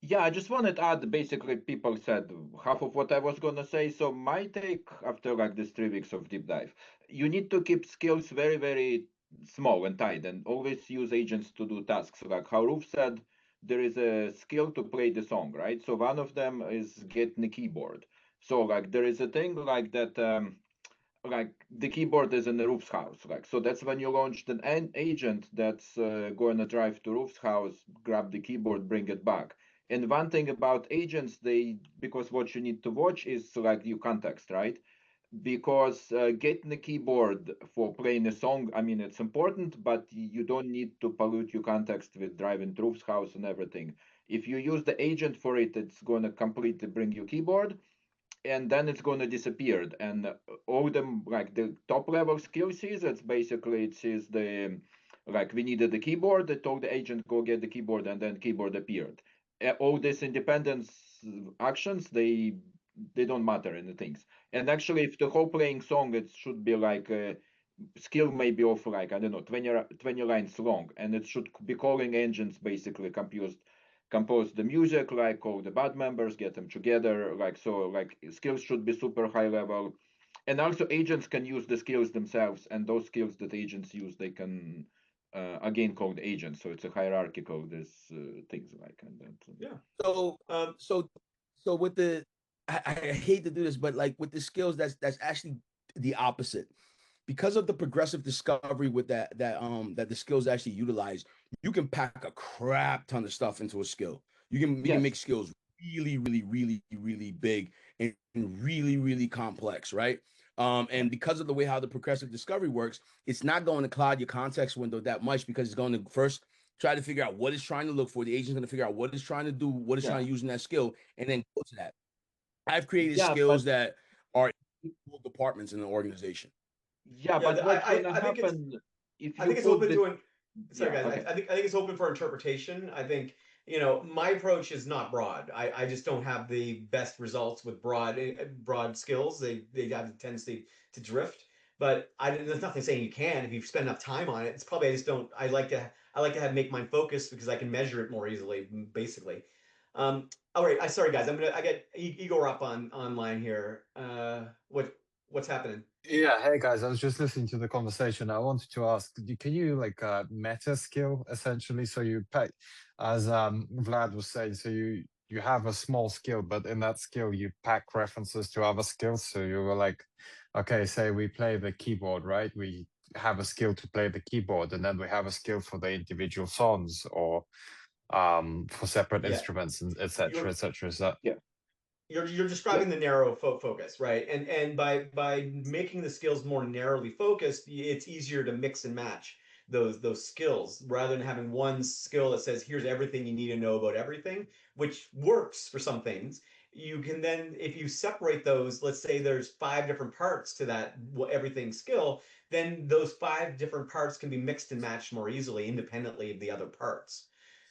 Yeah, I just wanted to add, basically, people said half of what I was going to say. So my take after like this 3 weeks of deep dive, you need to keep skills very, very small and tight and always use agents to do tasks. Like how Roof said, there is a skill to play the song, right? So one of them is getting the keyboard. So like there is a thing like that, like the keyboard is in the Roof's house. Like, so that's when you launched an agent that's going to drive to Roof's house, grab the keyboard, bring it back. And one thing about agents, because what you need to watch is like your context, right? Because getting the keyboard for playing a song, I mean, it's important, but you don't need to pollute your context with driving to Roof's house and everything. If you use the agent for it, it's going to completely bring you keyboard, and then it's going to disappear. And all them, like the top level skill sees, it's basically it sees the like we needed the keyboard. They told the agent go get the keyboard, and then keyboard appeared. All these independence actions, they don't matter in the things. And actually, if the whole playing song, it should be like a skill maybe of like I don't know 20 lines long, and it should be calling engines basically compose the music, like all the band members, get them together, like so, like skills should be super high level. And also agents can use the skills themselves, and those skills that agents use, they can again called agents. So it's a hierarchical this things like and that. Yeah. So with the I hate to do this, but like with the skills, that's actually the opposite. Because of the progressive discovery with that the skills actually utilize, you can pack a crap ton of stuff into a skill. You can make skills really, really, really, really big and really, really complex, right? And because of the way how the progressive discovery works, it's not going to cloud your context window that much because it's going to first try to figure out what it's trying to look for. The agent's going to figure out what it's trying to do, what it's trying to use in that skill, and then go to that. I've created skills that are in departments in the organization. Yeah, but what's going to happen if you think it's put open the... to an. Sorry, Yeah, guys. okay. I think it's open for interpretation. I think, you know, my approach is not broad. I just don't have the best results with broad skills. They have a tendency to drift. But there's nothing saying you can if you spend enough time on it. It's probably I just don't. I like to have make mine focus because I can measure it more easily, basically. All right. Sorry, guys. I get Igor up online here. What's happening? Yeah, hey guys, I was just listening to the conversation. I wanted to ask, can you like meta skill essentially? So you pack, as Vlad was saying, so you have a small skill, but in that skill you pack references to other skills. So you were like, okay, say we play the keyboard, right? We have a skill to play the keyboard, and then we have a skill for the individual songs or for separate instruments and etc. etc. Is that You're describing the narrow focus, right? And by making the skills more narrowly focused, it's easier to mix and match those skills rather than having one skill that says here's everything you need to know about everything, which works for some things. You can then, if you separate those, let's say there's 5 different parts to that everything skill, then those 5 different parts can be mixed and matched more easily independently of the other parts.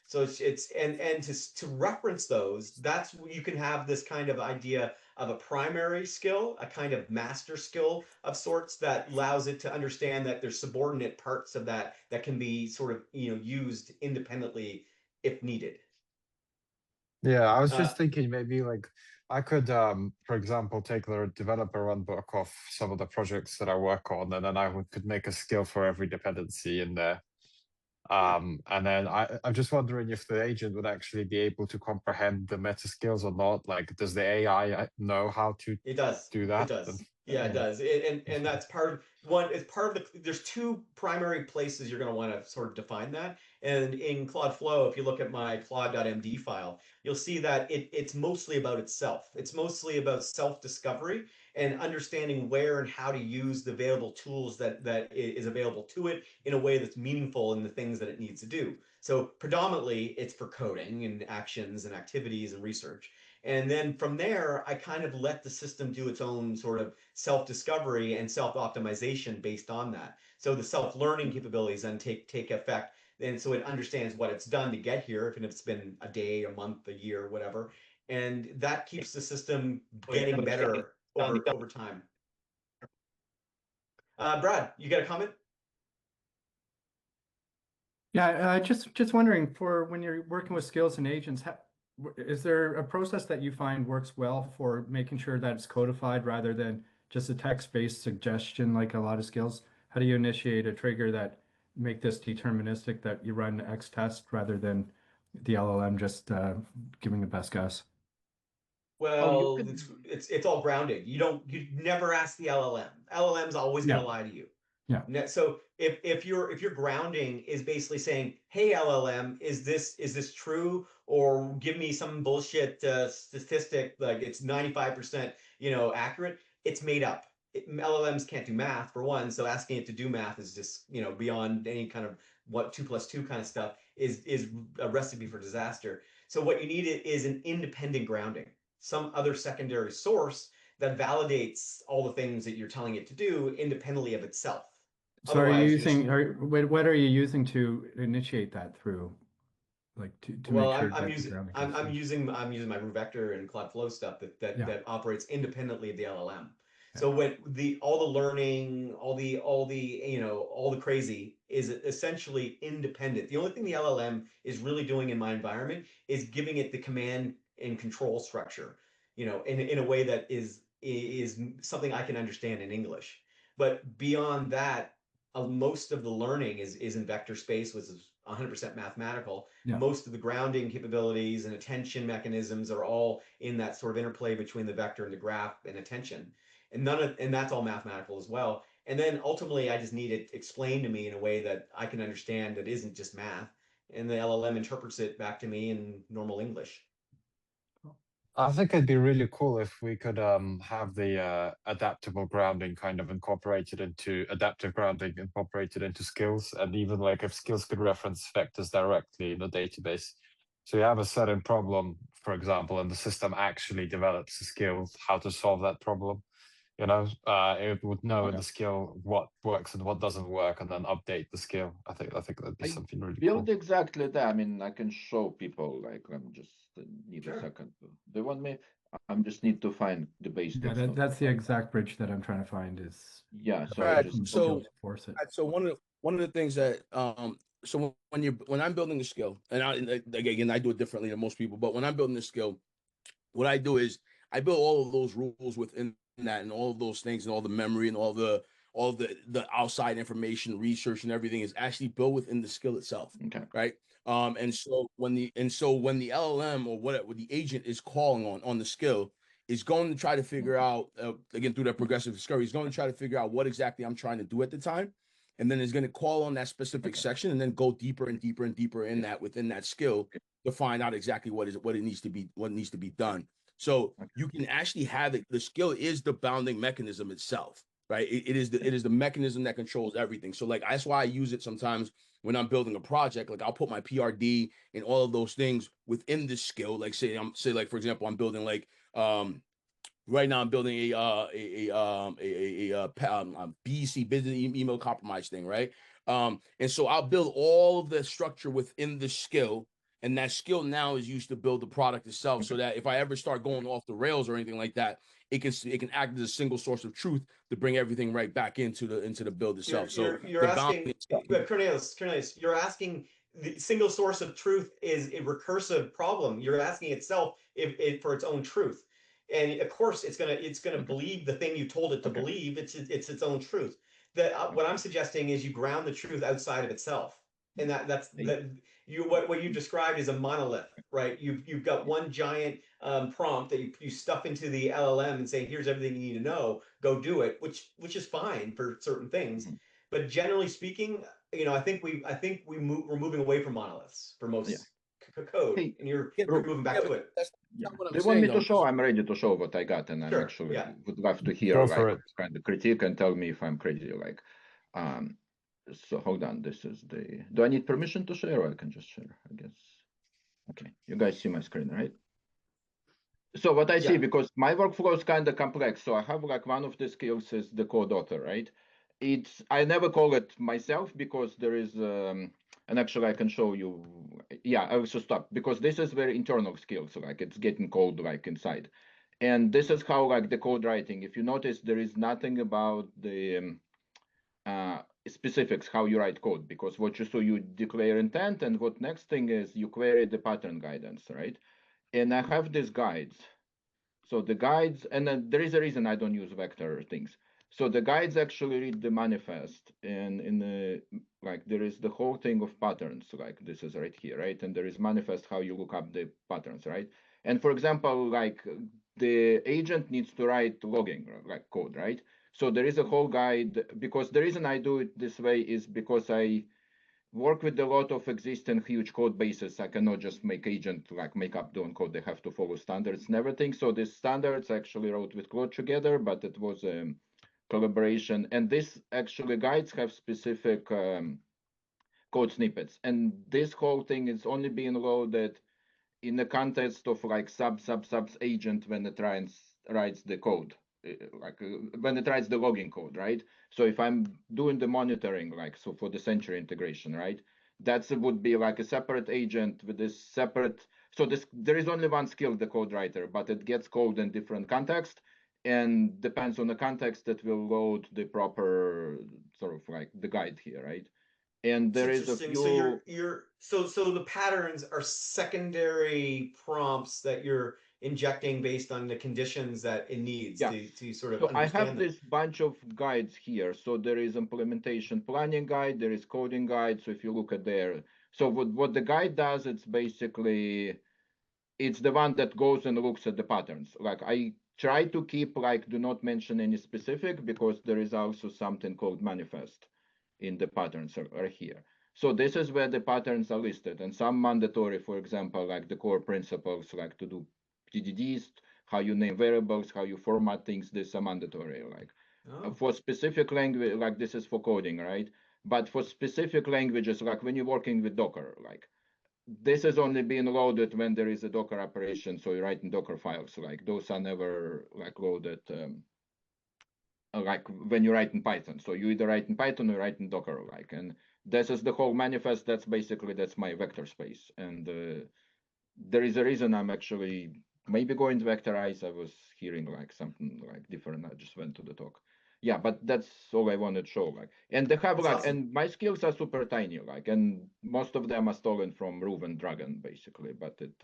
So it's to reference those, that's you can have this kind of idea of a primary skill, a kind of master skill of sorts that allows it to understand that there's subordinate parts of that can be sort of, you know, used independently if needed. Yeah, I was just thinking maybe like I could, for example, take the developer runbook of some of the projects that I work on, and then could make a skill for every dependency in there. And then I'm just wondering if the agent would actually be able to comprehend the meta skills or not. Like, does the AI know how to do that? It does. Yeah, it does. And that's part of one. It's part of there's 2 primary places you're going to want to sort of define that. And in Claude Flow, if you look at my claude.md file, you'll see that it's mostly about itself. It's mostly about self-discovery and understanding where and how to use the available tools that is available to it in a way that's meaningful in the things that it needs to do. So predominantly, it's for coding and actions and activities and research. And then from there, I kind of let the system do its own sort of self-discovery and self-optimization based on that. So the self-learning capabilities then take effect. And so it understands what it's done to get here, if it's been a day, a month, a year, whatever. And that keeps the system getting better over time. Brad, you got a comment? Yeah, just wondering, for when you're working with skills and agents, is there a process that you find works well for making sure that it's codified rather than just a text-based suggestion like a lot of skills? How do you initiate a trigger that make this deterministic, that you run X test rather than the LLM just giving the best guess? Well, it's all grounding. You never ask the LLM. LLM's always going to lie to you. Yeah. So if your grounding is basically saying, "Hey LLM, is this true?" or "Give me some bullshit statistic like it's 95%, you know, accurate," it's made up. LLMs can't do math for one, so asking it to do math is just, you know, beyond any kind of what 2 + 2 kind of stuff is a recipe for disaster. So what you need is an independent grounding, some other secondary source that validates all the things that you're telling it to do independently of itself. So are you using, what are you using to initiate that through? Like to Well, make sure I'm that using the grounding I'm using my Vector and Claude Flow stuff that operates independently of the LLM. So when all the learning, all the you know, all the crazy is essentially independent. The only thing the LLM is really doing in my environment is giving it the command and control structure, you know, in a way that is something I can understand in English. But beyond that, most of the learning is in vector space, which is 100% mathematical. Yeah. Most of the grounding capabilities and attention mechanisms are all in that sort of interplay between the vector and the graph and attention. And that's all mathematical as well. And then ultimately, I just need it explained to me in a way that I can understand that isn't just math. And the LLM interprets it back to me in normal English. I think it'd be really cool if we could have the adaptable grounding kind of incorporated into adaptive grounding incorporated into skills, and even like if skills could reference vectors directly in the database. So you have a certain problem, for example, and the system actually develops a skill how to solve that problem. You know, it would know in the skill what works and what doesn't work, and then update the skill. I think that'd be something really cool. Build exactly that. I mean, I can show people. Like, I'm just need a second. Do you want me? I'm just need to find the base. Yeah, that's the exact bridge that I'm trying to find. Is yeah. So Right. I just So force it. So one of the things that so when I'm building a skill, and again I do it differently than most people, but when I'm building a skill, what I do is I build all of those rules within that, and all of those things, and all the memory, and all the outside information, research, and everything is actually built within the skill itself. Okay. Right. And so when the LLM or whatever the agent is calling on the skill is going to try to figure out again through that progressive discovery, is going to try to figure out what exactly I'm trying to do at the time, and then is going to call on that specific section, and then go deeper and deeper and deeper in that within that skill to find out exactly what it needs to be done. So you can actually have it. The skill is the bounding mechanism itself, right? It is the mechanism that controls everything. So like that's why I use it sometimes when I'm building a project. Like I'll put my PRD and all of those things within this skill. Like say like for example, I'm building like right now I'm building a BEC, business email compromise thing, right? And so I'll build all of the structure within the skill, and that skill now is used to build the product itself, so that if I ever start going off the rails or anything like that, it can act as a single source of truth to bring everything right back into the build itself. You're asking, Cornelius, you're asking the single source of truth is a recursive problem. You're asking itself for its own truth. And of course, it's gonna believe the thing you told it to believe. It's its own truth. What I'm suggesting is you ground the truth outside of itself, and what you described is a monolith, right? You've got one giant prompt that you stuff into the LLM and say, here's everything you need to know. Go do it, which is fine for certain things, but generally speaking, I think we're moving away from monoliths for most code, and you're moving back to it. They want me to show. I'm ready to show what I got, and I'm actually would love to hear like kind of critique and tell me if I'm crazy. Like, so hold on. This is the. Do I need permission to share, or I can just share? I guess. Okay, you guys see my screen, right? So what I see, because my workflow is kind of complex, so I have like one of the skills is the code author, right? I never call it myself because there is and actually I can show you. Yeah, I also stop because this is very internal skill, so like it's getting code like inside, and this is how like the code writing. If you notice, there is nothing about the specifics how you write code, because what you so you declare intent, and what next thing is you query the pattern guidance, right? And I have these guides. So the guides, and then there is a reason I don't use vector things. So the guides actually read the manifest, and in the like there is the whole thing of patterns, like this is right here, right? And there is manifest how you look up the patterns, right? And for example, like the agent needs to write logging like code, right? So there is a whole guide, because the reason I do it this way is because I work with a lot of existing huge code bases. I cannot just make agent like make up their own code. They have to follow standards and everything. So these standards actually wrote with Claude together, but it was a collaboration. And this actually guides have specific code snippets. And this whole thing is only being loaded in the context of like subs agent when it writes the code. When it writes the logging code, right? So if I'm doing the monitoring, like so for the Century integration, right? That would be like a separate agent with this separate. So there is only one skill, the code writer, but it gets code in different context, and depends on the context that will load the proper sort of like the guide here, right? And there is a few. So so the patterns are secondary prompts that you're injecting based on the conditions that it needs to sort of understand. I have this bunch of guides here. So there is implementation planning guide, there is coding guide. So if you look at there, so what the guide does, it's basically, it's the one that goes and looks at the patterns. Like I try to keep like, do not mention any specific, because there is also something called manifest in the patterns are here. So this is where the patterns are listed, and some mandatory, for example, like the core principles, like to do TDDs, how you name variables, how you format things. This are mandatory. Like for specific language, like this is for coding, right? But for specific languages, like when you're working with Docker, like this is only being loaded when there is a Docker operation. So you write in Docker files, like those are never like loaded. Like when you write in Python. So you either write in Python or write in Docker, like, and this is the whole manifest. That's basically, that's my vector space. And there is a reason I'm actually maybe going to vectorize. I was hearing like something like different. I just went to the talk. Yeah, but that's all I wanted to show. Like, and they have That's like, awesome. and my skills are super tiny, like, and most of them are stolen from Rube and Dragon, basically. But it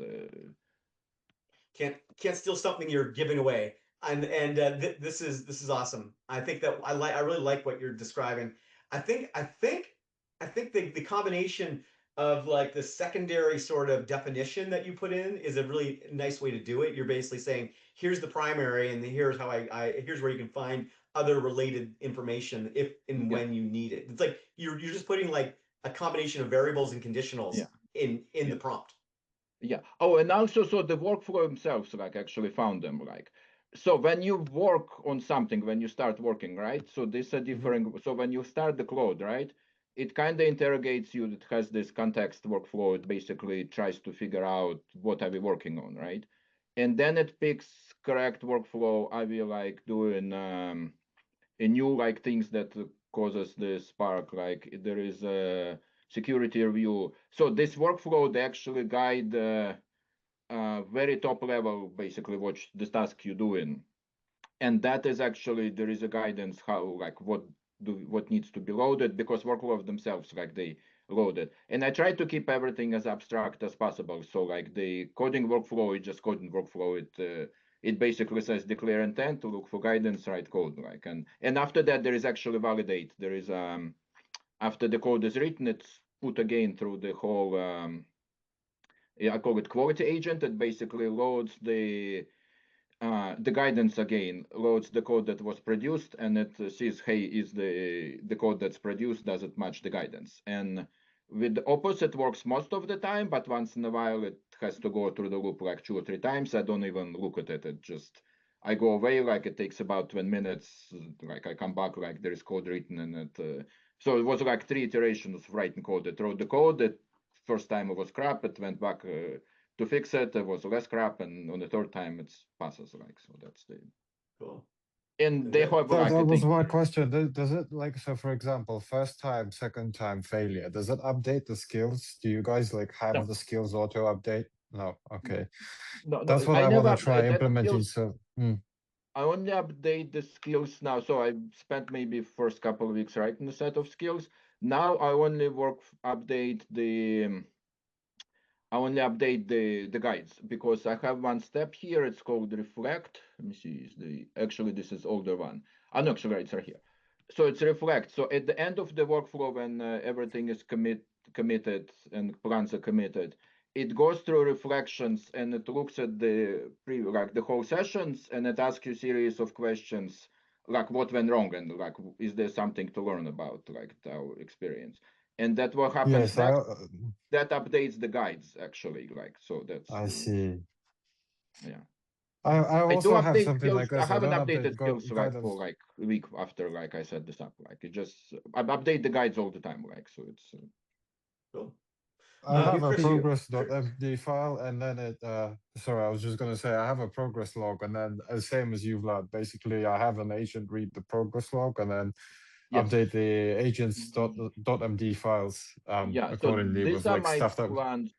can't steal something you're giving away. And this is awesome. I think that I really like what you're describing. I think the combination of like the secondary sort of definition that you put in is a really nice way to do it. You're basically saying, here's the primary, and here's how here's where you can find other related information if and when you need it. It's like you're just putting like a combination of variables and conditionals in the prompt. Yeah. Oh, and also, so the workflow themselves, like, actually found them, like, so when you work on something, when you start working, right? So this are different. So when you start the Claude, right? It kind of interrogates you. It has this context workflow. It basically tries to figure out what are we working on, right? And then it picks correct workflow. Are we like doing a new like things that causes the spark? Like there is a security review. So this workflow, they actually guide very top level, basically what the task you're doing. And that is actually, there is a guidance how, like what needs to be loaded, because workflows themselves, like they load it. And I try to keep everything as abstract as possible. So like the coding workflow is just coding workflow. It basically says declare intent to look for guidance, write code, like, and after that there is actually validate. There is after the code is written, it's put again through the whole I call it quality agent, that basically loads the guidance again, loads the code that was produced, and it sees, hey, is the code that's produced, does it match the guidance? And with the opposite works most of the time, but once in a while it has to go through the loop like 2 or 3 times. I don't even look at it. It just, I go away, like it takes about 20 minutes. Like I come back, like there is code written in it. So it was like 3 iterations of writing code. It wrote the code. That first time it was crap. It went back to fix it. It was less crap, and on the third time it's passes, like, so that's the cool. And they have So like that was my question. Does it, like, so for example, first time, second time failure, does it update the skills? Do you guys like have the skills auto update? No. Okay. No, That's what I want to try implementing. So I only update the skills now. So I spent maybe first couple of weeks writing a set of skills. Now I only update the guides, because I have one step here. It's called reflect. Let me see. Is actually this is older one. No, actually it's right here. So it's reflect. So at the end of the workflow, when everything is committed and plans are committed, it goes through reflections and it looks at the whole sessions, and it asks you a series of questions like what went wrong, and like is there something to learn about like our experience. And that what happens yes, next, that updates the guides actually, like, so that's I see. yeah. I do also have update something skills. like I this. I haven't don't updated update skills like guidance. for like a week after like I set this up. Like it just I update the guides all the time. Like, so it's cool. I have a progress.md file, and then it sorry, I was just gonna say I have a progress log, and then same as you, Vlad. Basically, I have an agent read the progress log and then update the agents.md files yeah. So accordingly these with are like my stuff that plans.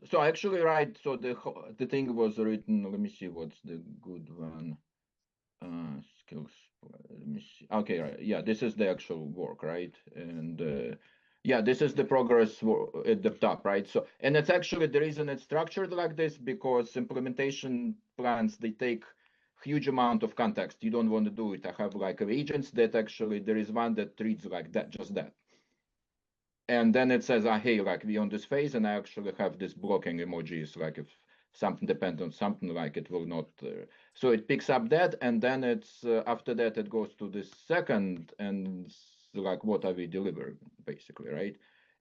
So actually, right. So the thing was written. Let me see. What's the good one? Skills. Let me see. Okay, right. Yeah, this is the actual work, right? And yeah, this is the progress at the top, right? So, and it's actually the reason it's structured like this, because implementation plans, they take huge amount of context. You don't want to do it. I have like agents that actually, there is one that reads like that, just that. And then it says, hey, like we on this phase, and I actually have this blocking emojis, like if something depends on something, like it will not. So it picks up that, and then it's after that it goes to the second, and like what are we delivering, basically, right?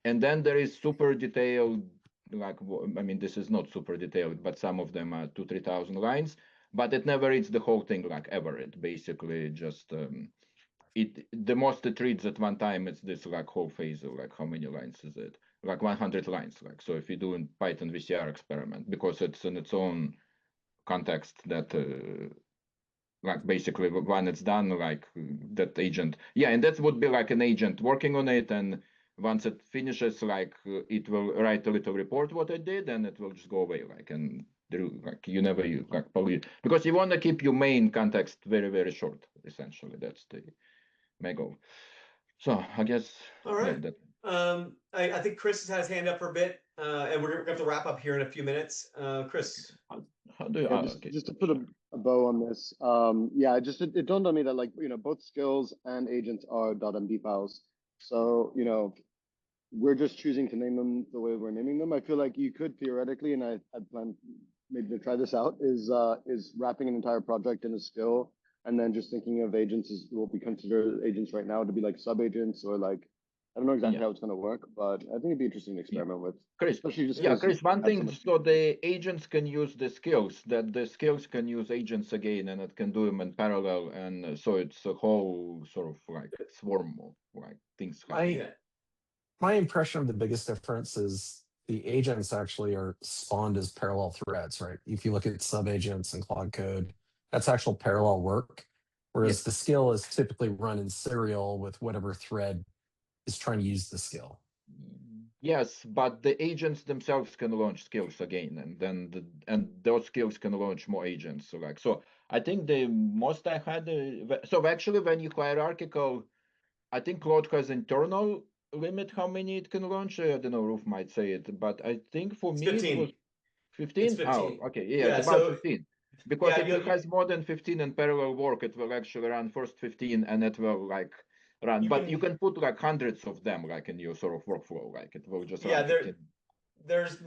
And then there is super detailed I mean, this is not super detailed, but some of them are 2,000-3,000 lines, but it never reads the whole thing like ever. It basically just the most it reads at one time it's this like whole phase of like how many lines is it? Like 100 lines. Like so, if you do in Python VCR experiment, because it's in its own context that like basically when it's done, like that agent, yeah, and that would be like an agent working on it, and once it finishes, like it will write a little report what it did, and it will just go away, like and like you never use like probably because you want to keep your main context very very short. Essentially, that's the main goal. So I guess all right. Yeah, that. I think Chris has had his hand up for a bit, and we're gonna have to wrap up here in a few minutes. Chris, how do you? Yeah, just to put a bow on this, yeah, it dawned on me that like both skills and agents are .md files, so we're just choosing to name them the way we're naming them. I feel like you could theoretically, and I plan maybe to try this out, is wrapping an entire project in a skill, and then just thinking of agents as what we consider agents right now to be like sub agents or like. I don't know exactly how it's going to work, but I think it'd be interesting to experiment with. Chris, especially just Chris, one thing, so so the agents can use the skills, that the skills can use agents again, and it can do them in parallel, and so it's a whole sort of like swarm of like things happening. My impression of the biggest difference is the agents actually are spawned as parallel threads, right? If you look at sub-agents and Claude Code, that's actual parallel work, whereas the skill is typically run in serial with whatever thread is trying to use the skill. Yes, but the agents themselves can launch skills again, and then those skills can launch more agents. So I think the most I had. So actually, when you hierarchical, I think Claude has internal limit how many it can launch. I don't know, Roof might say it, but I think for me 15. it was 15. It's 15. Oh, okay, yeah, it's about 15. Because if it has more than 15 in parallel work, it will actually run first 15, and it will like run. But you can put like hundreds of them like in your sort of workflow, like it will just run 15. There's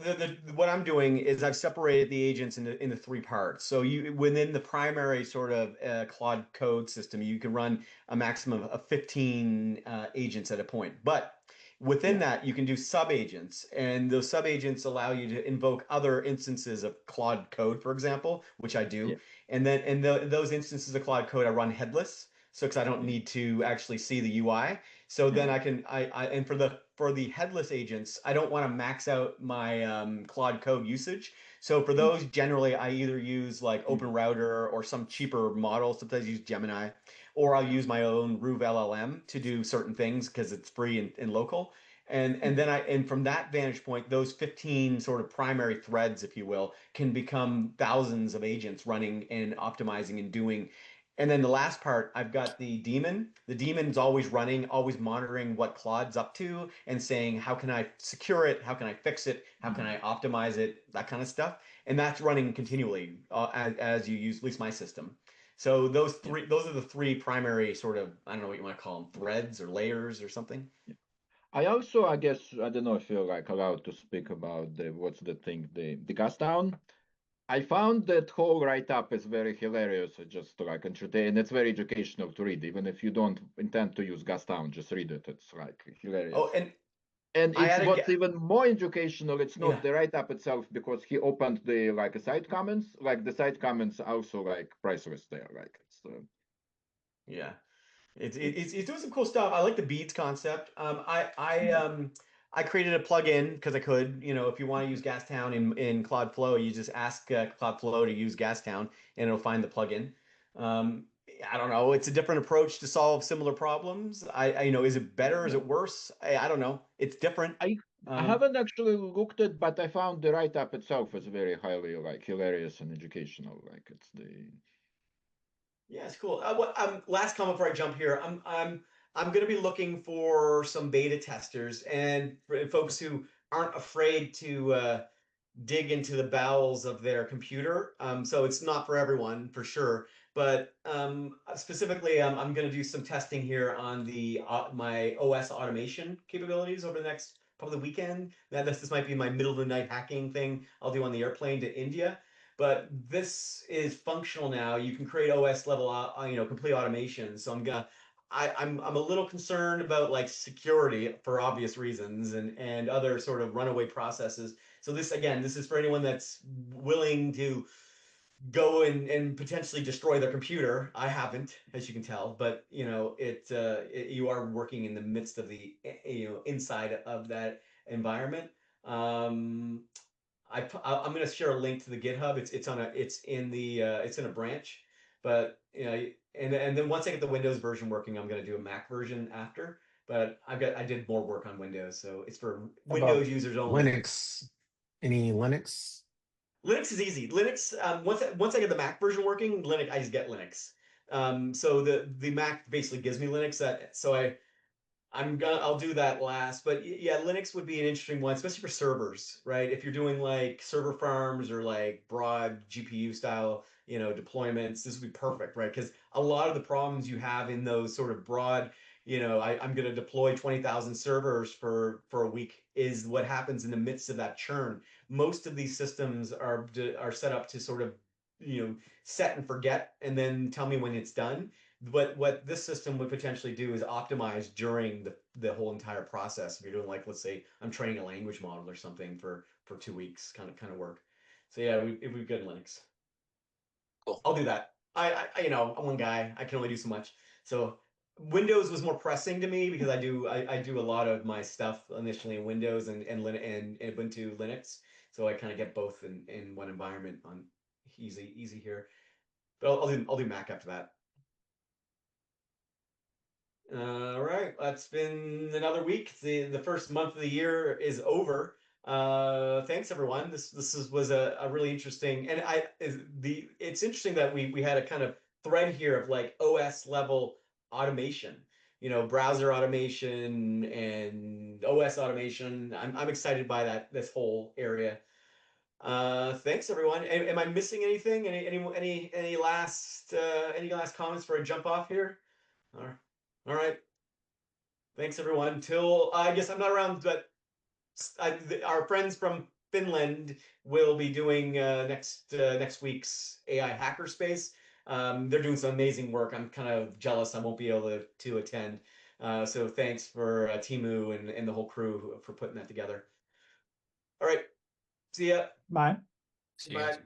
what I'm doing is I've separated the agents into three parts. So you within the primary sort of Claude Code system, you can run a maximum of 15 agents at a point. But within that, you can do sub-agents, and those sub-agents allow you to invoke other instances of Claude Code, for example, which I do. And then in those instances of Claude Code, I run headless. So because I don't need to actually see the UI. So then I can and for the headless agents, I don't want to max out my Claude Code usage. So for those, generally, I either use like OpenRouter or some cheaper model. Sometimes I use Gemini, or I'll use my own Ruve LLM to do certain things because it's free and local. And then from that vantage point, those 15 sort of primary threads, if you will, can become thousands of agents running and optimizing and doing. And then the last part, I've got the daemon. The daemon's always running, always monitoring what Claude's up to and saying, how can I secure it? How can I fix it? How can I optimize it? That kind of stuff. And that's running continually as you use, at least my system. So those are the three primary sort of, I don't know what you want to call them, threads or layers or something. I also, I guess, I don't know if you're like allowed to speak about the gas down. I found that whole write-up is very hilarious, just like entertaining. It's very educational to read, even if you don't intend to use Gastown, just read it. It's like hilarious. Oh, and it's what's even more educational. It's not the write-up itself, because he opened the like side comments. Like the side comments also like priceless there. Like it's. It's doing some cool stuff. I like the beads concept. I created a plugin because I could. If you want to use Gastown in Claude Flow, you just ask Claude Flow to use Gastown, and it'll find the plugin. I don't know. It's a different approach to solve similar problems. Is it better? Is it worse? I don't know. It's different. I haven't actually looked at, but I found the write-up itself is very highly like hilarious and educational. Like it's the. Yeah, it's cool. Last comment before I jump here. I'm going to be looking for some beta testers and for folks who aren't afraid to dig into the bowels of their computer. So it's not for everyone, for sure. But specifically, I'm going to do some testing here on my OS automation capabilities over the next probably the weekend. This might be my middle of the night hacking thing I'll do on the airplane to India. But this is functional now. You can create OS level, complete automation. So I'm a little concerned about like security for obvious reasons and other sort of runaway processes. So this again, this is for anyone that's willing to go and potentially destroy their computer. I haven't, as you can tell, but you know, you are working in the midst of the inside of that environment. I'm going to share a link to the GitHub. It's in a branch, but you know, and then once I get the Windows version working, I'm going to do a Mac version after. But I did more work on Windows, so it's for How Windows about users only. Linux? Any Linux? Linux is easy. Linux, once I get the Mac version working, Linux, I just get Linux. So the Mac basically gives me Linux. I'll do that last. But yeah, Linux would be an interesting one, especially for servers, right? If you're doing like server farms or like broad GPU style, deployments, this would be perfect, right? Because a lot of the problems you have in those sort of broad, I'm going to deploy 20,000 servers for a week is what happens in the midst of that churn. Most of these systems are set up to sort of, set and forget and then tell me when it's done. But what this system would potentially do is optimize during the whole entire process. If you're doing like, let's say I'm training a language model or something for 2 weeks, kind of work. So yeah, it would be good in Linux. Cool. I'll do that. I'm one guy. I can only do so much. So Windows was more pressing to me because I do a lot of my stuff initially in Windows and Ubuntu Linux. So I kind of get both in one environment on easy here. But I'll do Mac after that. All right, that's been another week. The first month of the year is over. Thanks everyone. This was a really interesting, and it's interesting that we had a kind of thread here of like OS level automation, browser automation and OS automation. I'm excited by this whole area. Thanks everyone. Am I missing anything? Any last comments for a jump off here? All right. Thanks everyone. Till I guess I'm not around, but our friends from Finland will be doing next week's AI Hackerspace. They're doing some amazing work. I'm kind of jealous I won't be able to attend. So thanks for Timu and the whole crew for putting that together. All right. See ya. Bye. See ya. Bye.